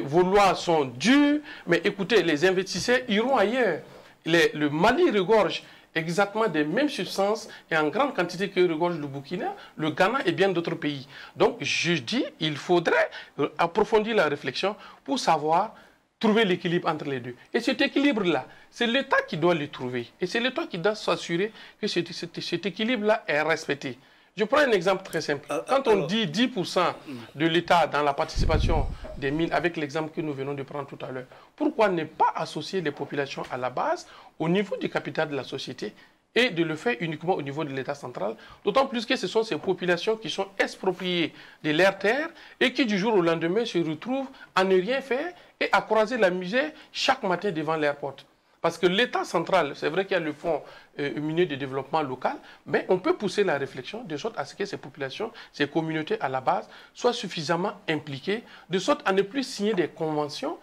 S4: vos lois sont dures, mais écoutez, les investisseurs iront ailleurs. Le Mali regorge exactement des mêmes substances et en grande quantité que regorge le Burkina, le Ghana et bien d'autres pays. Donc je dis qu'il faudrait approfondir la réflexion pour savoir trouver l'équilibre entre les deux. Et cet équilibre-là, c'est l'État qui doit le trouver. Et c'est l'État qui doit s'assurer que cet équilibre-là est respecté. Je prends un exemple très simple. Quand on dit 10% de l'État dans la participation des mines, avec l'exemple que nous venons de prendre tout à l'heure, pourquoi ne pas associer les populations à la base, au niveau du capital de la société, et de le faire uniquement au niveau de l'État central, d'autant plus que ce sont ces populations qui sont expropriées de leurs terres et qui du jour au lendemain se retrouvent à ne rien faire et à croiser la misère chaque matin devant leurs portes. Parce que l'État central, c'est vrai qu'il y a le fonds minier de développement local, mais on peut pousser la réflexion de sorte à ce que ces populations, ces communautés à la base, soient suffisamment impliquées, de sorte à ne plus signer des conventions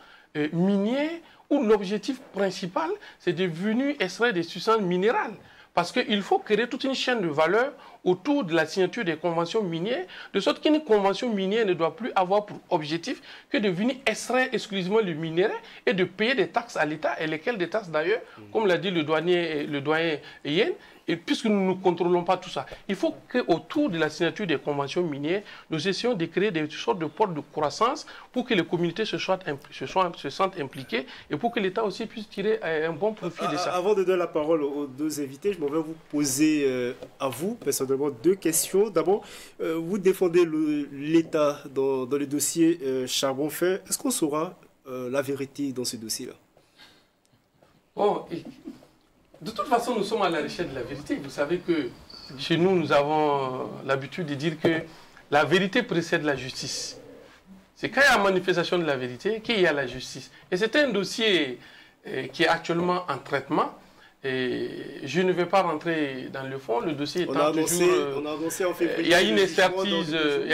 S4: minières où l'objectif principal, c'est de venir extraire des substances minérales. Parce qu'il faut créer toute une chaîne de valeur autour de la signature des conventions minières, de sorte qu'une convention minière ne doit plus avoir pour objectif que de venir extraire exclusivement le minerai et de payer des taxes à l'État, et lesquelles des taxes d'ailleurs, comme l'a dit le doyen Yen, et puisque nous ne contrôlons pas tout ça. Il faut qu'autour de la signature des conventions minières, nous essayons de créer des sortes de portes de croissance pour que les communautés se sentent impliquées et pour que l'État aussi puisse tirer un bon profit de ça.
S1: Avant de donner la parole aux deux invités, je m'en vais vous poser à vous, personnellement, deux questions. D'abord, vous défendez l'État dans le dossier charbon-fer. Est-ce qu'on saura la vérité dans ce dossier-là?
S4: Bon, de toute façon, nous sommes à la recherche de la vérité. Vous savez que chez nous, nous avons l'habitude de dire que la vérité précède la justice. C'est quand il y a manifestation de la vérité qu'il y a la justice. Et c'est un dossier qui est actuellement en traitement. Et je ne vais pas rentrer dans le fond. Le dossier étant toujours...
S1: On a annoncé en février.
S4: Il y a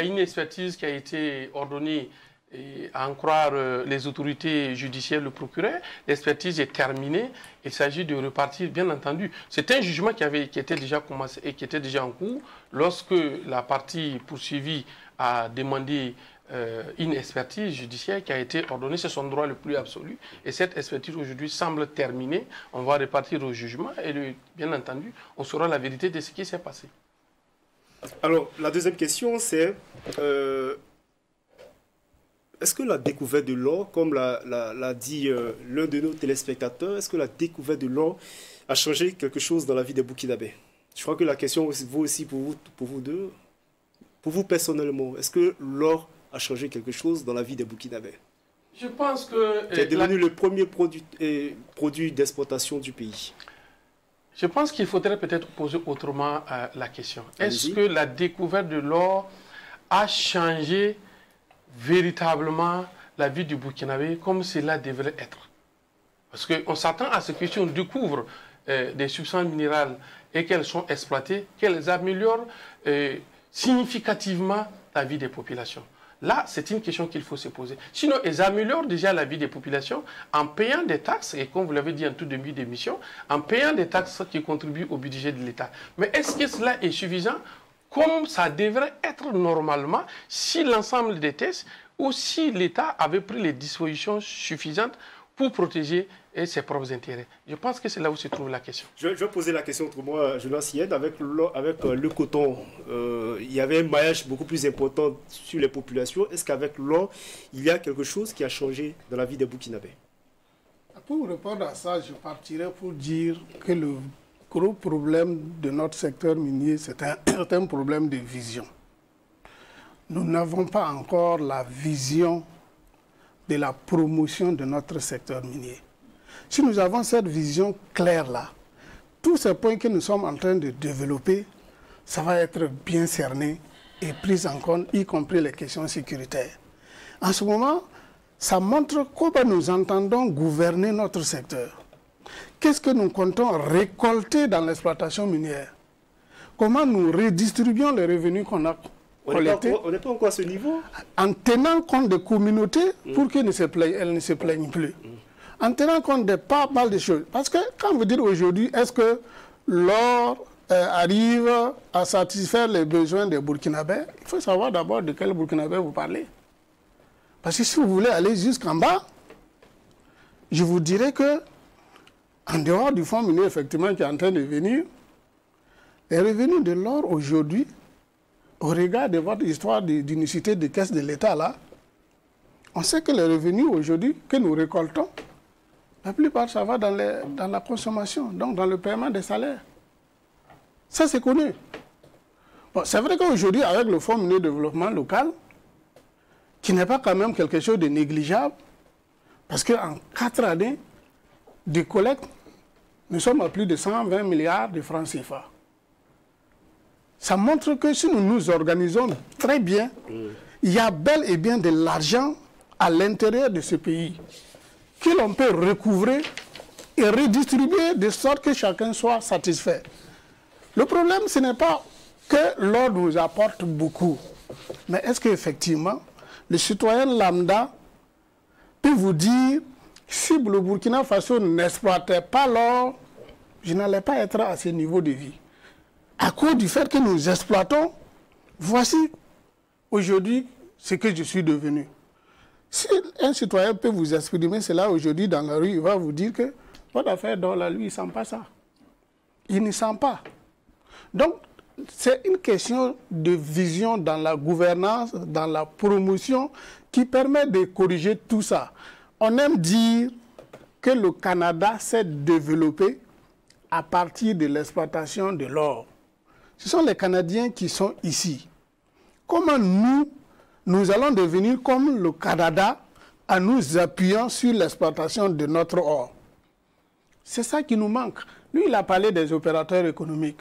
S4: une expertise qui a été ordonnée. Et à en croire les autorités judiciaires, le procureur, l'expertise est terminée. Il s'agit de repartir, bien entendu. C'est un jugement qui était déjà commencé et qui était déjà en cours lorsque la partie poursuivie a demandé une expertise judiciaire qui a été ordonnée. C'est son droit le plus absolu. Et cette expertise aujourd'hui semble terminée. On va repartir au jugement et bien entendu, on saura la vérité de ce qui s'est passé.
S1: Alors, la deuxième question, c'est... Est-ce que la découverte de l'or, comme l'a dit l'un de nos téléspectateurs, est-ce que la découverte de l'or a changé quelque chose dans la vie des Burkinabés? Je crois que la question vaut aussi pour vous deux. Pour vous personnellement, est-ce que l'or a changé quelque chose dans la vie des Burkinabés?
S4: Je pense que...
S1: C'est devenu le premier produit d'exportation du pays.
S4: Je pense qu'il faudrait peut-être poser autrement la question. Est-ce que la découverte de l'or a changé véritablement la vie du Burkinabé comme cela devrait être? Parce qu'on s'attend à ce que si on découvre des substances minérales et qu'elles sont exploitées, qu'elles améliorent significativement la vie des populations. Là, c'est une question qu'il faut se poser. Sinon, elles améliorent déjà la vie des populations en payant des taxes, et comme vous l'avez dit en tout début d'émission, en payant des taxes qui contribuent au budget de l'État. Mais est-ce que cela est suffisant comme ça devrait être normalement si l'ensemble des tests ou si l'État avait pris les dispositions suffisantes pour protéger ses propres intérêts? Je pense que c'est là où se trouve la question.
S1: Je vais poser la question autrement, Jonas Yed. Avec le coton, il y avait un maillage beaucoup plus important sur les populations. Est-ce qu'avec l'or, il y a quelque chose qui a changé dans la vie des Burkinabés?
S2: Pour répondre à ça, je partirais pour dire que le gros problème de notre secteur minier, c'est un problème de vision. Nous n'avons pas encore la vision de la promotion de notre secteur minier. Si nous avons cette vision claire-là, tous ces points que nous sommes en train de développer, ça va être bien cerné et pris en compte, y compris les questions sécuritaires. En ce moment, ça montre comment nous entendons gouverner notre secteur. Qu'est-ce que nous comptons récolter dans l'exploitation minière? Comment nous redistribuons les revenus qu'on a collectés?
S1: On n'est pas encore à ce niveau.
S2: En tenant compte des communautés pour qu'elles ne se plaignent plus. En tenant compte de pas mal de choses. Parce que quand vous dites aujourd'hui, est-ce que l'or arrive à satisfaire les besoins des Burkinabés, il faut savoir d'abord de quel Burkinabé vous parlez. Parce que si vous voulez aller jusqu'en bas, je vous dirais que en dehors du fonds minier, effectivement, qui est en train de venir, les revenus de l'or aujourd'hui, au regard de votre histoire d'unicité de caisse de l'État, là, on sait que les revenus aujourd'hui que nous récoltons, la plupart, ça va dans la consommation, donc dans le paiement des salaires. Ça, c'est connu. Bon, c'est vrai qu'aujourd'hui, avec le Fonds minier de développement local, qui n'est pas quand même quelque chose de négligeable, parce qu'en 4 années de collecte, nous sommes à plus de 120 milliards de francs CFA. Ça montre que si nous nous organisons très bien, il y a bel et bien de l'argent à l'intérieur de ce pays que l'on peut recouvrer et redistribuer de sorte que chacun soit satisfait. Le problème, ce n'est pas que l'or nous apporte beaucoup, mais est-ce qu'effectivement, le citoyen lambda peut vous dire, si le Burkina Faso n'exploitait pas l'or, je n'allais pas être à ce niveau de vie. À cause du fait que nous exploitons, voici aujourd'hui ce que je suis devenu. Si un citoyen peut vous exprimer cela aujourd'hui dans la rue, il va vous dire que votre affaire d'or là, lui, il ne sent pas ça. Il ne sent pas. Donc, c'est une question de vision dans la gouvernance, dans la promotion, qui permet de corriger tout ça. On aime dire que le Canada s'est développé à partir de l'exploitation de l'or. Ce sont les Canadiens qui sont ici. Comment nous allons devenir comme le Canada en nous appuyant sur l'exploitation de notre or? C'est ça qui nous manque. Lui, il a parlé des opérateurs économiques.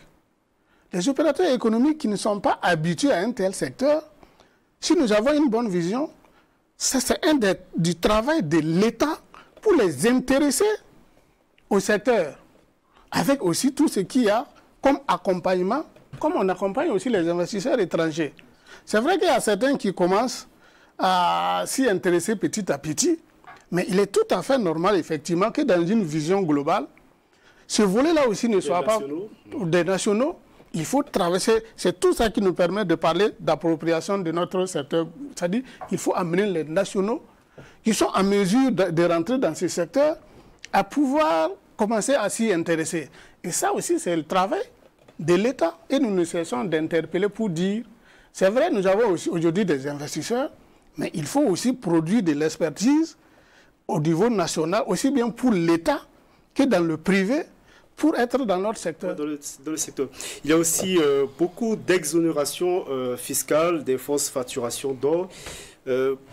S2: Les opérateurs économiques qui ne sont pas habitués à un tel secteur, si nous avons une bonne vision, c'est du travail de l'État pour les intéresser au secteur, avec aussi tout ce qu'il y a comme accompagnement, comme on accompagne aussi les investisseurs étrangers. C'est vrai qu'il y a certains qui commencent à s'y intéresser petit à petit, mais il est tout à fait normal, effectivement, que dans une vision globale, ce volet-là aussi ne soit pas des nationaux. Il faut traverser, c'est tout ça qui nous permet de parler d'appropriation de notre secteur. C'est-à-dire qu'il faut amener les nationaux qui sont en mesure de rentrer dans ce secteur à pouvoir commencer à s'y intéresser. Et ça aussi, c'est le travail de l'État. Et nous nous cessons d'interpeller pour dire, c'est vrai, nous avons aujourd'hui des investisseurs, mais il faut aussi produire de l'expertise au niveau national, aussi bien pour l'État que dans le privé, pour être dans notre secteur.
S1: Dans le secteur. Il y a aussi beaucoup d'exonérations fiscales, des fausses facturations d'or,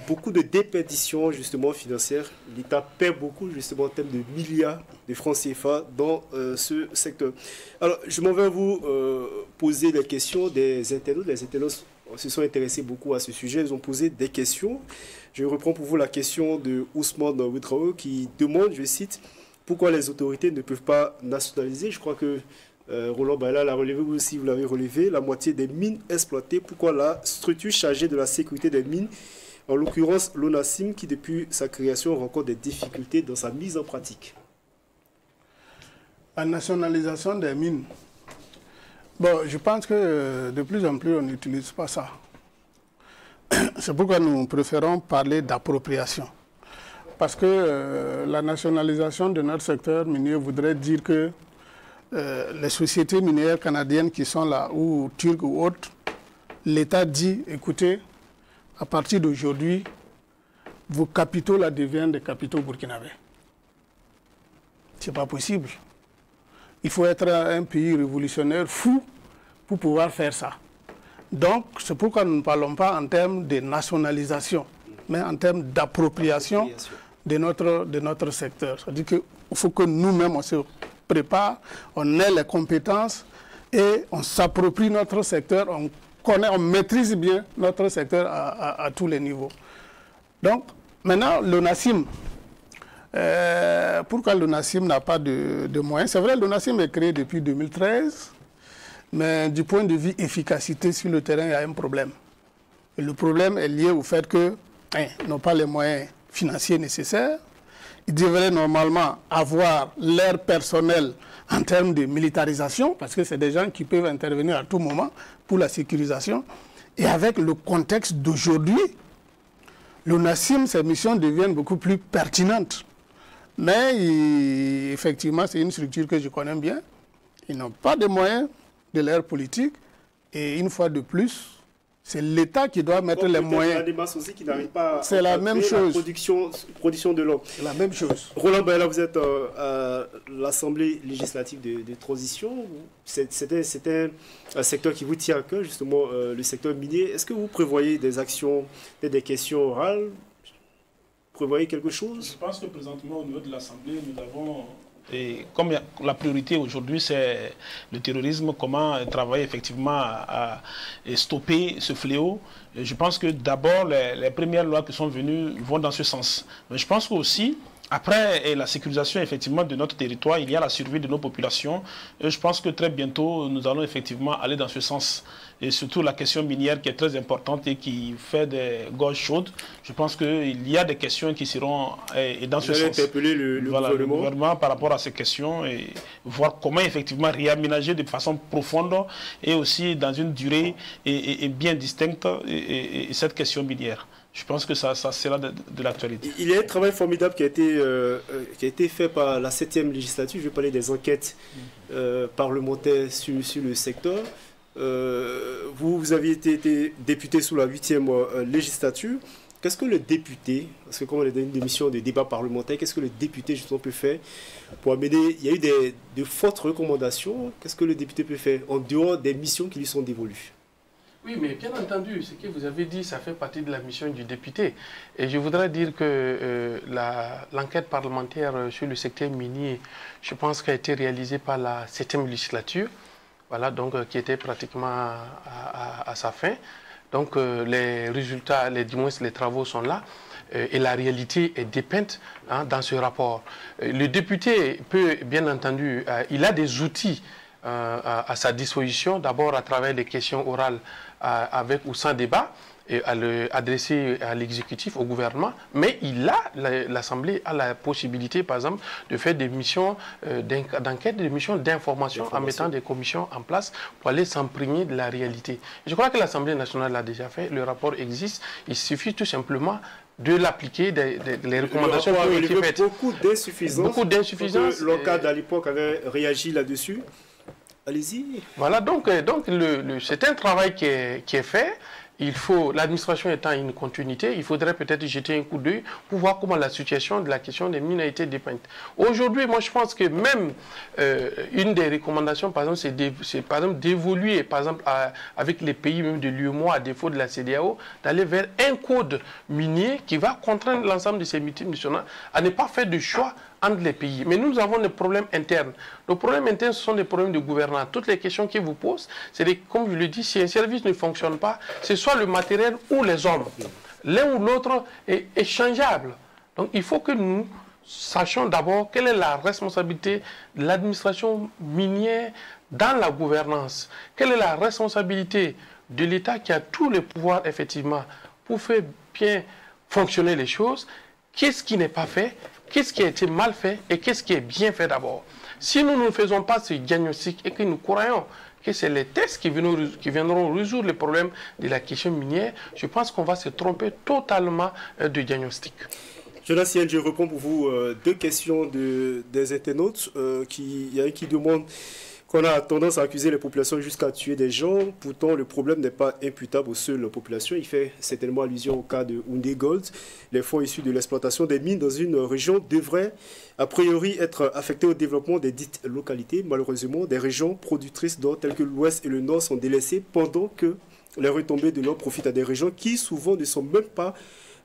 S1: beaucoup de déperditions justement financières. L'État perd beaucoup justement en termes de milliards de francs CFA dans ce secteur. Alors, je m'en vais vous poser des questions des internautes. Les internautes se sont intéressés beaucoup à ce sujet. Ils ont posé des questions. Je reprends pour vous la question de Ousmane Ouedraogo qui demande, je cite, pourquoi les autorités ne peuvent pas nationaliser. Je crois que Roland Baïla l'a relevé, vous aussi vous l'avez relevé, la moitié des mines exploitées. Pourquoi la structure chargée de la sécurité des mines, en l'occurrence l'ONACIM, qui depuis sa création rencontre des difficultés dans sa mise en pratique?
S2: La nationalisation des mines. Bon, je pense que de plus en plus on n'utilise pas ça. C'est pourquoi nous préférons parler d'appropriation. Parce que la nationalisation de notre secteur minier voudrait dire que les sociétés minières canadiennes qui sont là, ou turques ou autres, l'État dit, écoutez, à partir d'aujourd'hui, vos capitaux là deviennent des capitaux burkinabés. Ce n'est pas possible. Il faut être un pays révolutionnaire fou pour pouvoir faire ça. Donc, c'est pourquoi nous ne parlons pas en termes de nationalisation, mais en termes d'appropriation de notre secteur. C'est-à-dire qu'il faut que nous-mêmes, on se prépare, on ait les compétences et on s'approprie notre secteur, on connaît, on maîtrise bien notre secteur à tous les niveaux. Donc, maintenant, l'ONACIM. Pourquoi l'ONACIM n'a pas de moyens? C'est vrai, l'ONACIM est créé depuis 2013, mais du point de vue efficacité sur le terrain, il y a un problème. Et le problème est lié au fait qu'ils n'ont pas les moyens financiers nécessaires. Ils devraient normalement avoir leur personnel en termes de militarisation, parce que c'est des gens qui peuvent intervenir à tout moment pour la sécurisation. Et avec le contexte d'aujourd'hui, l'ONACIM, ses missions deviennent beaucoup plus pertinentes. Mais effectivement, c'est une structure que je connais bien. Ils n'ont pas de moyens de leur politique. Et une fois de plus, c'est l'État qui doit mettre les moyens.
S1: Aussi qui n'arrive pas à
S2: c'est la même chose.
S1: Production de l'eau.
S2: C'est la même chose.
S1: Roland Baïla, vous êtes à l'Assemblée législative de transition. C'était un secteur qui vous tient à cœur, justement, le secteur minier. Est-ce que vous prévoyez des actions, des questions orales? Vous prévoyez quelque chose? Je
S3: pense que présentement, au niveau de l'Assemblée, nous avons... Et comme la priorité aujourd'hui, c'est le terrorisme, comment travailler effectivement à stopper ce fléau. Et je pense que d'abord, les premières lois qui sont venues vont dans ce sens. Mais je pense qu'aussi, après la sécurisation effectivement de notre territoire, il y a la survie de nos populations. Et je pense que très bientôt, nous allons effectivement aller dans ce sens. Et surtout la question minière qui est très importante et qui fait des gorges chaudes. Je pense qu'il y a des questions qui seront dans ce sens.
S1: Vous allez interpeller le
S3: gouvernement par rapport à ces questions et voir comment effectivement réaménager de façon profonde et aussi dans une durée et bien distincte et cette question minière. Je pense que ça sera de l'actualité.
S1: Il y a un travail formidable qui a été fait par la 7e législature. Je vais parler des enquêtes parlementaires sur le secteur. Vous aviez été député sous la 8e législature. Qu'est-ce que le député, parce que comme on est dans une émission de débat parlementaire, qu'est-ce que le député justement peut faire pour amener... Il y a eu de fortes recommandations. Qu'est-ce que le député peut faire en dehors des missions qui lui sont dévolues?
S4: Oui, mais bien entendu, ce que vous avez dit, ça fait partie de la mission du député. Et je voudrais dire que l'enquête parlementaire sur le secteur minier, je pense qu'elle a été réalisée par la 7e législature, voilà, donc qui était pratiquement à sa fin. Donc les résultats, du moins les travaux sont là. Et la réalité est dépeinte dans ce rapport. Le député peut, bien entendu, il a des outils à sa disposition, d'abord à travers des questions orales avec ou sans débat, et à adresser à l'exécutif, au gouvernement, mais l'Assemblée a la possibilité, par exemple, de faire des missions d'enquête, des missions d'information en mettant des commissions en place pour aller s'imprégner de la réalité. Je crois que l'Assemblée nationale l'a déjà fait, le rapport existe, il suffit tout simplement de l'appliquer, les recommandations qui ont été faites.
S1: Beaucoup d'insuffisances. L'OCAD à l'époque avait réagi là-dessus. Allez-y.
S4: Voilà, donc c'est un travail qui est fait. l'administration étant une continuité, il faudrait peut-être jeter un coup d'œil pour voir comment la situation de la question des mines a été dépeinte. Aujourd'hui, moi je pense que même une des recommandations, par exemple, c'est par exemple d'évoluer, par exemple, avec les pays même de l'UEMOA, à défaut de la CEDEAO, d'aller vers un code minier qui va contraindre l'ensemble de ces multinationales à ne pas faire de choix entre les pays. Mais nous avons des problèmes internes. Les problèmes internes, ce sont des problèmes de gouvernance. Toutes les questions qu'ils vous posent, c'est comme je le dis, si un service ne fonctionne pas, c'est soit le matériel ou les hommes. L'un ou l'autre est échangeable. Donc il faut que nous sachions d'abord quelle est la responsabilité de l'administration minière dans la gouvernance. Quelle est la responsabilité de l'État qui a tous les pouvoirs, effectivement, pour faire bien fonctionner les choses. Qu'est-ce qui n'est pas fait? Qu'est-ce qui a été mal fait et qu'est-ce qui est bien fait d'abord? Si nous ne faisons pas ce diagnostic et que nous croyons que c'est les tests qui viendront résoudre les problèmes de la question minière, je pense qu'on va se tromper totalement de diagnostic.
S1: Jonas Yen, je reprends pour vous deux questions des internautes. Il y a un qui demande qu'on a tendance à accuser les populations jusqu'à tuer des gens. Pourtant, le problème n'est pas imputable aux seules populations. Il fait certainement allusion au cas de Houndé Gold. Les fonds issus de l'exploitation des mines dans une région devraient, a priori, être affectés au développement des dites localités. Malheureusement, des régions productrices d'or telles que l'Ouest et le Nord sont délaissées pendant que les retombées de l'or profitent à des régions qui, souvent, ne sont même pas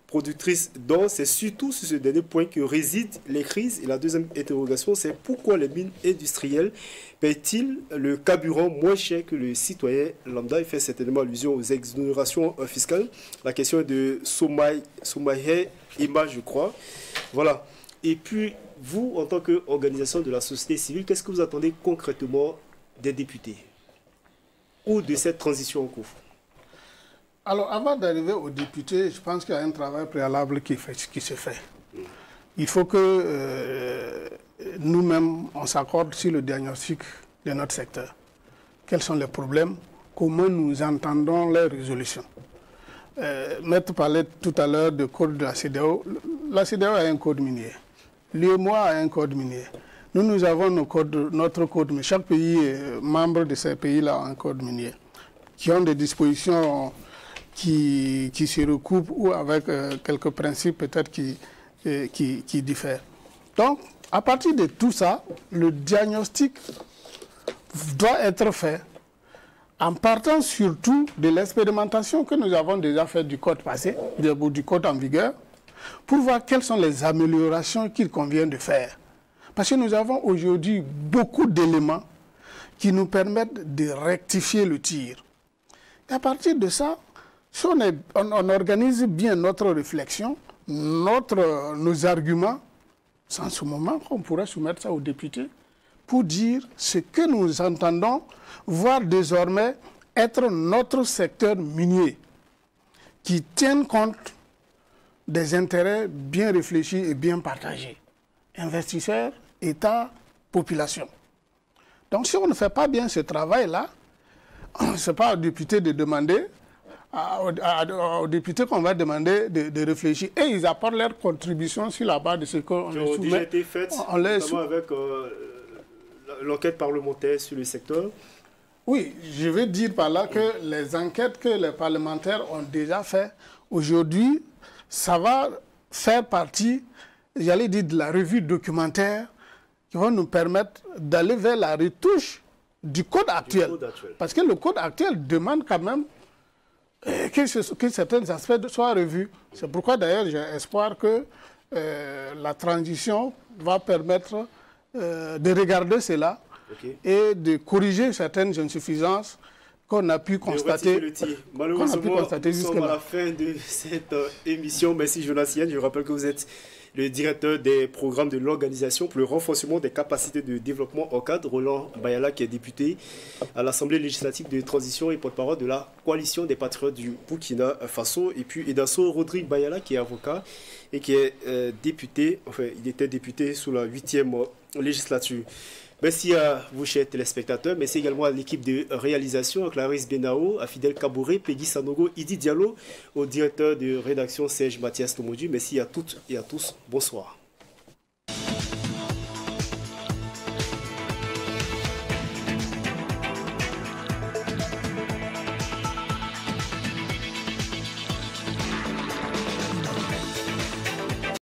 S1: productrices d'or. C'est surtout sur ce dernier point que résident les crises. Et la deuxième interrogation, c'est pourquoi les mines industrielles paient-ils le carburant moins cher que le citoyen lambda? Il fait certainement allusion aux exonérations fiscales. La question est de Soumaïhe Ima, je crois. Voilà. Et puis, vous, en tant qu'organisation de la société civile, qu'est-ce que vous attendez concrètement des députés ou de cette transition en cours?
S2: Alors, avant d'arriver aux députés, je pense qu'il y a un travail préalable qui se fait. Il faut que nous-mêmes, on s'accorde sur le diagnostic de notre secteur. Quels sont les problèmes? Comment nous entendons les résolutions? Maître parlait tout à l'heure du code de la CEDEAO. La CEDEAO a un code minier. L'UEMOA a un code minier. Nous avons notre code minier. Chaque pays membre de ces pays-là a un code minier qui ont des dispositions qui se recoupent ou avec quelques principes peut-être qui diffèrent. Donc, à partir de tout ça, le diagnostic doit être fait en partant surtout de l'expérimentation que nous avons déjà faite du code passé, du code en vigueur, pour voir quelles sont les améliorations qu'il convient de faire. Parce que nous avons aujourd'hui beaucoup d'éléments qui nous permettent de rectifier le tir. Et à partir de ça, si on organise bien notre réflexion, nos arguments, c'est en ce moment qu'on pourrait soumettre ça aux députés pour dire ce que nous entendons voir désormais être notre secteur minier qui tienne compte des intérêts bien réfléchis et bien partagés. Investisseurs, État, population. Donc si on ne fait pas bien ce travail-là, ce n'est pas aux députés de demander, aux députés qu'on va demander de réfléchir. Et ils apportent leur contribution sur la base de ce qu'on les soumet.
S1: Déjà été faites, notamment avec l'enquête parlementaire sur le secteur.
S2: Oui, je veux dire par là que les enquêtes que les parlementaires ont déjà faites, aujourd'hui, ça va faire partie, j'allais dire, de la revue documentaire qui va nous permettre d'aller vers la retouche du code actuel. Parce que le code actuel demande quand même que certains aspects soient revus. C'est pourquoi d'ailleurs j'ai espoir que la transition va permettre de regarder cela et de corriger certaines insuffisances qu'on a pu constater.
S1: Malheureusement, nous sommes à la fin de cette émission. Merci Jonas Yen. Je rappelle que vous êtes le directeur des programmes de l'Organisation pour le renforcement des capacités de développement au cadre, Roland Bayala, qui est député à l'Assemblée législative de transition et porte-parole de la coalition des patriotes du Burkina Faso. Et puis Edasso Rodrigue Bayala, qui est avocat et qui est député, enfin il était député sous la 8e législature. Merci à vous, chers téléspectateurs. Merci également à l'équipe de réalisation, à Clarisse Benao, à Fidel Kabouré, Peggy Sanogo, Idi Diallo, au directeur de rédaction Serge Mathias Tomodu. Merci à toutes et à tous. Bonsoir.